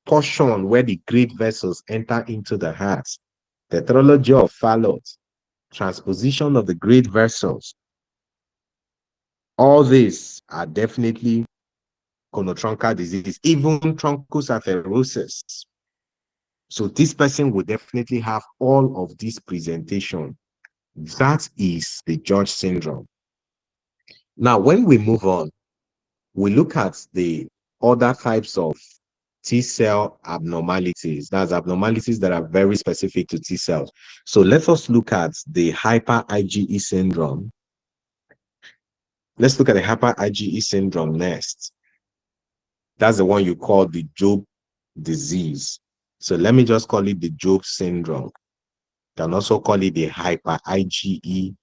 portion where the great vessels enter into the heart, tetralogy of Fallot, transposition of the great vessels. All these are definitely conotruncal disease, even truncosatheriosis. So this person will definitely have all of this presentation. That is the George syndrome. Now, when we move on, we look at the other types of T cell abnormalities. That's abnormalities that are very specific to T cells. So let us look at the hyper IgE syndrome. Let's look at the hyper IgE syndrome next. That's the one you call the Job disease. So let me just call it the Job syndrome. You can also call it the hyper IgE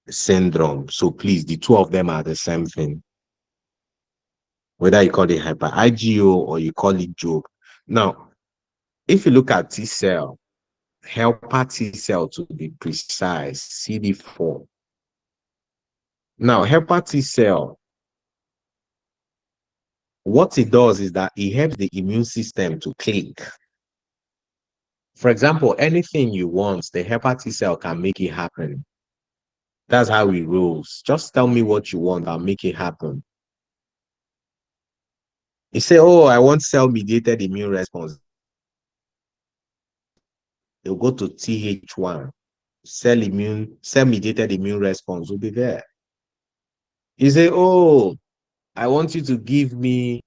syndrome. So please, the two of them are the same thing. Whether you call it hyper IgO or you call it Job. Now, if you look at T cell, helper T cell to be precise, CD4. Now, helper T cell, what it does is that it helps the immune system to click. For example, anything you want, the helper T cell can make it happen. That's how it rolls. Just tell me what you want, I'll make it happen. You say, oh, I want cell-mediated immune response. They'll go to Th1. Cell-mediated immune response will be there. You say, oh, I want you to give me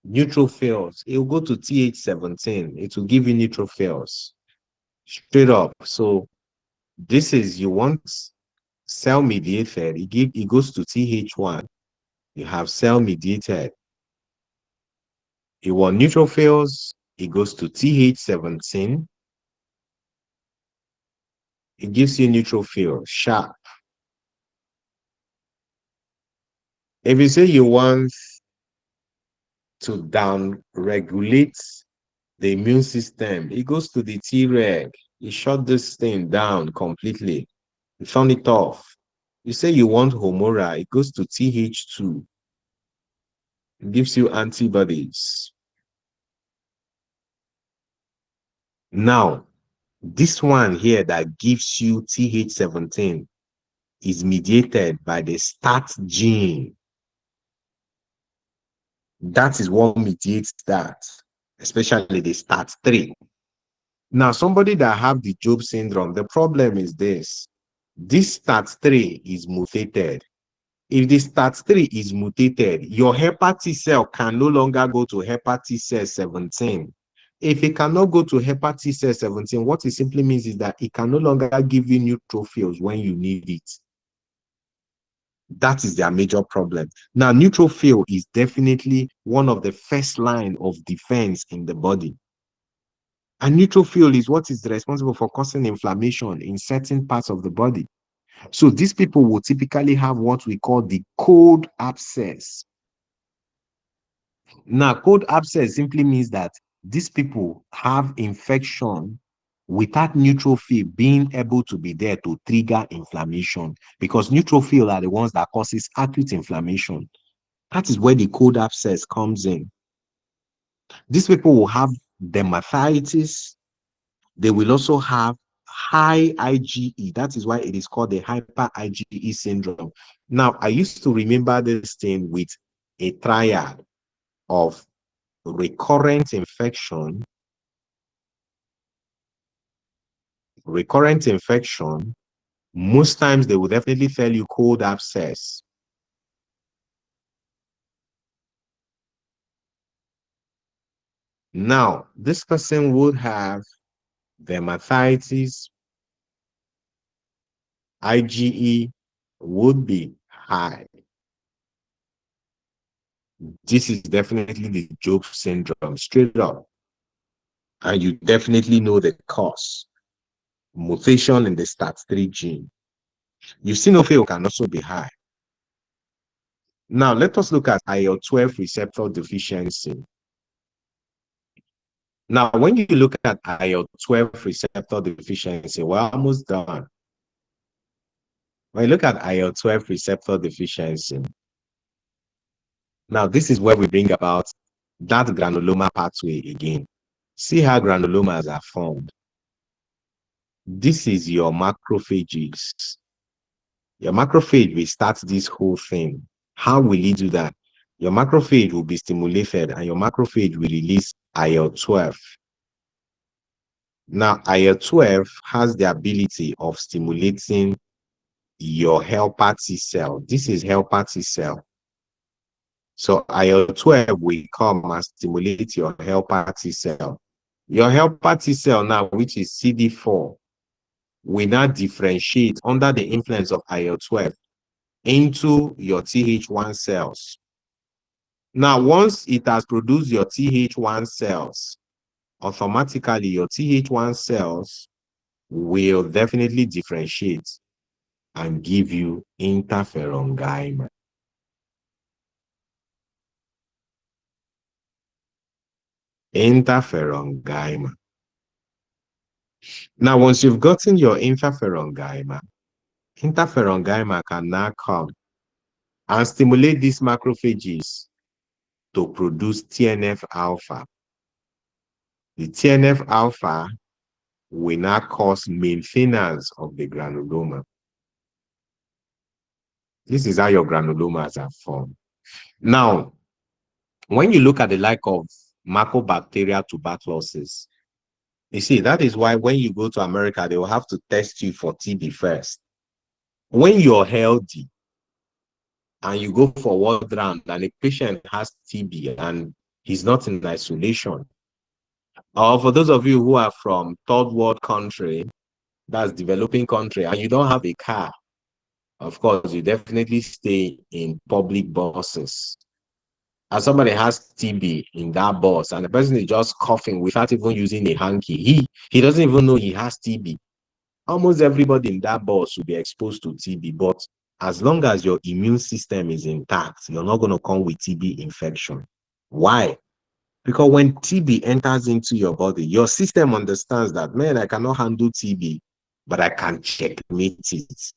neutrophils. It will go to Th17. It will give you neutrophils. Straight up. So this is, you want cell-mediated. It goes to Th1. You have cell-mediated. You want neutrophils. It goes to Th17. It gives you neutrophils, sharp. If you say you want to down-regulate the immune system, it goes to the Treg. You shut this thing down completely. You turn it off. You say you want Homora, it goes to Th2. It gives you antibodies. Now, this one here that gives you Th17 is mediated by the STAT gene. That is what mediates that, especially the STAT3. Now, somebody that have the Job syndrome, the problem is this. This STAT3 is mutated. If the STAT3 is mutated, your helper T cell can no longer go to helper T cell 17. If it cannot go to helper T cell 17, what it simply means is that it can no longer give you neutrophils when you need it. That is their major problem. Now, neutrophil is definitely one of the first line of defense in the body. And neutrophil is what is responsible for causing inflammation in certain parts of the body. So these people will typically have what we call the cold abscess. Now, cold abscess simply means that these people have infection without neutrophil being able to be there to trigger inflammation, because neutrophil are the ones that causes acute inflammation. That is where the cold abscess comes in. These people will have dermatitis. They will also have high IgE. That is why it is called the hyper IgE syndrome. Now, I used to remember this thing with a triad of recurrent infection, most times they will definitely tell you cold abscess. Now, this person would have dermatitis, IgE would be high. This is definitely the Job syndrome, straight up. And you definitely know the cause. Mutation in the STAT3 gene. Eosinophil can also be high. Now, let us look at IL-12 receptor deficiency. Now, when you look at IL-12 receptor deficiency, we're almost done. When you look at IL-12 receptor deficiency, now this is where we bring about that granuloma pathway again. See how granulomas are formed. This is your macrophages. Your macrophage will start this whole thing. How will it do that? Your macrophage will be stimulated and your macrophage will release IL-12. Now, IL-12 has the ability of stimulating your helper T cell. This is helper T cell. So IL-12 will come and stimulate your helper T cell. Your helper T cell now, which is CD4, will now differentiate under the influence of IL-12 into your Th1 cells. Now, once it has produced your Th1 cells, automatically your Th1 cells will definitely differentiate and give you interferon gamma. Interferon gamma. Now, once you've gotten your interferon gamma can now come and stimulate these macrophages to produce TNF alpha. The TNF alpha will now cause maintenance of the granuloma. This is how your granulomas are formed. Now, when you look at the like of Mycobacterial tuberculosis, you see, that is why when you go to America, they will have to test you for TB first. When you're healthy and you go for ward round and a patient has TB and he's not in isolation, or for those of you who are from third world country, that's developing country, and you don't have a car, of course, you definitely stay in public buses. And somebody has TB in that bus and the person is just coughing without even using a hanky. He doesn't even know he has TB. Almost everybody in that bus will be exposed to TB, but as long as your immune system is intact, you're not going to come with TB infection. Why? Because when TB enters into your body, your system understands that, man, I cannot handle TB, but I can checkmate it.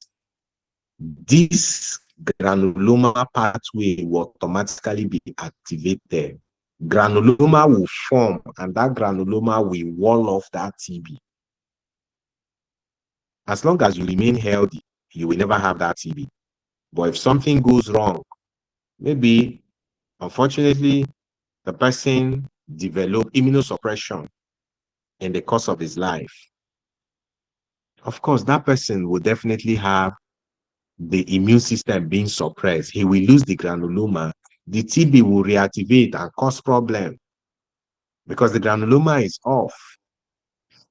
This granuloma pathway will automatically be activated. Granuloma will form, and that granuloma will wall off that TB. As long as you remain healthy, you will never have that TB. But if something goes wrong, maybe, unfortunately, the person developed immunosuppression in the course of his life, of course, that person will definitely have the immune system being suppressed. He will lose the granuloma. The TB will reactivate and cause problem because the granuloma is off.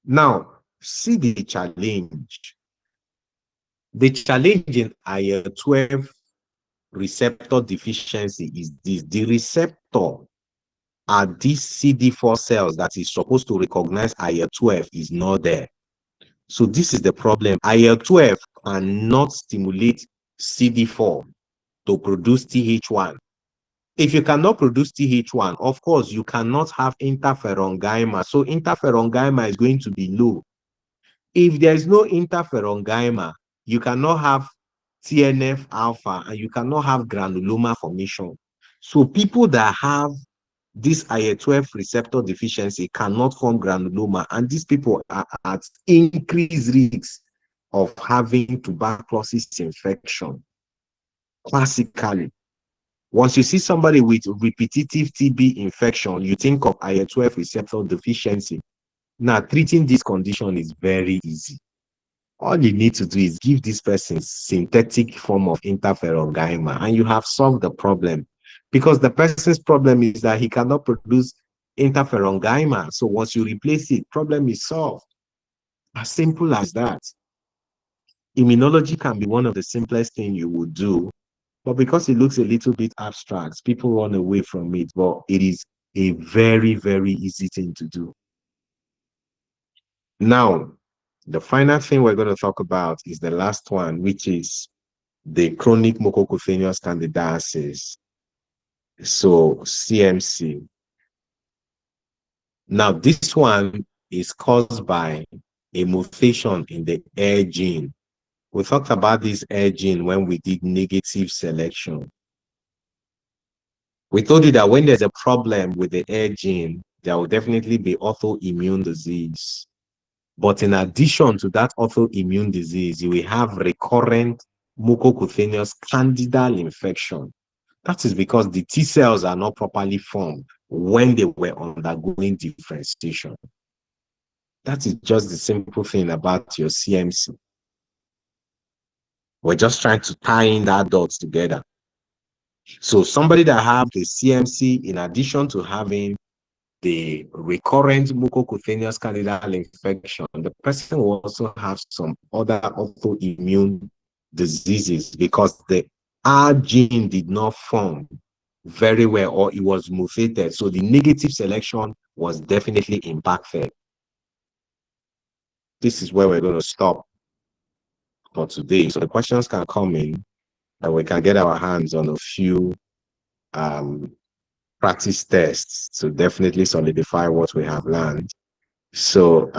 Now, see the challenge. The challenge in IL-12 receptor deficiency is this. The receptor are these CD4 cells that is supposed to recognize IL-12 is not there. So this is the problem. IL-12 cannot stimulate CD4 to produce Th1. If you cannot produce Th1, of course, you cannot have interferon gamma. So interferon gamma is going to be low. If there is no interferon gamma, you cannot have TNF alpha and you cannot have granuloma formation. So people that have this IL-12 receptor deficiency cannot form granuloma, and these people are at increased risk of having tuberculosis infection. Classically, once you see somebody with repetitive TB infection, you think of IL-12 receptor deficiency. Now, treating this condition is very easy. All you need to do is give this person synthetic form of interferon gamma, and you have solved the problem. Because the person's problem is that he cannot produce interferon gamma. So once you replace it, problem is solved. As simple as that. Immunology can be one of the simplest things you would do, but because it looks a little bit abstract, people run away from it. But it is a very, very easy thing to do. Now, the final thing we're going to talk about is the last one, which is the chronic mucocutaneous candidiasis. So CMC. Now, this one is caused by a mutation in the air gene. We talked about this air gene when we did negative selection. We told you that when there's a problem with the air gene, there will definitely be autoimmune disease. But in addition to that autoimmune disease, you will have recurrent mucocutaneous candidal infection. That is because the T cells are not properly formed when they were undergoing differentiation. That is just the simple thing about your CMC. We're just trying to tie in that dots together. So somebody that have the CMC, in addition to having the recurrent mucocutaneous candidal infection, the person will also have some other autoimmune diseases because the R gene did not form very well or it was mutated. So the negative selection was definitely impacted. This is where we're going to stop for today. So the questions can come in and we can get our hands on a few practice tests to definitely solidify what we have learned. So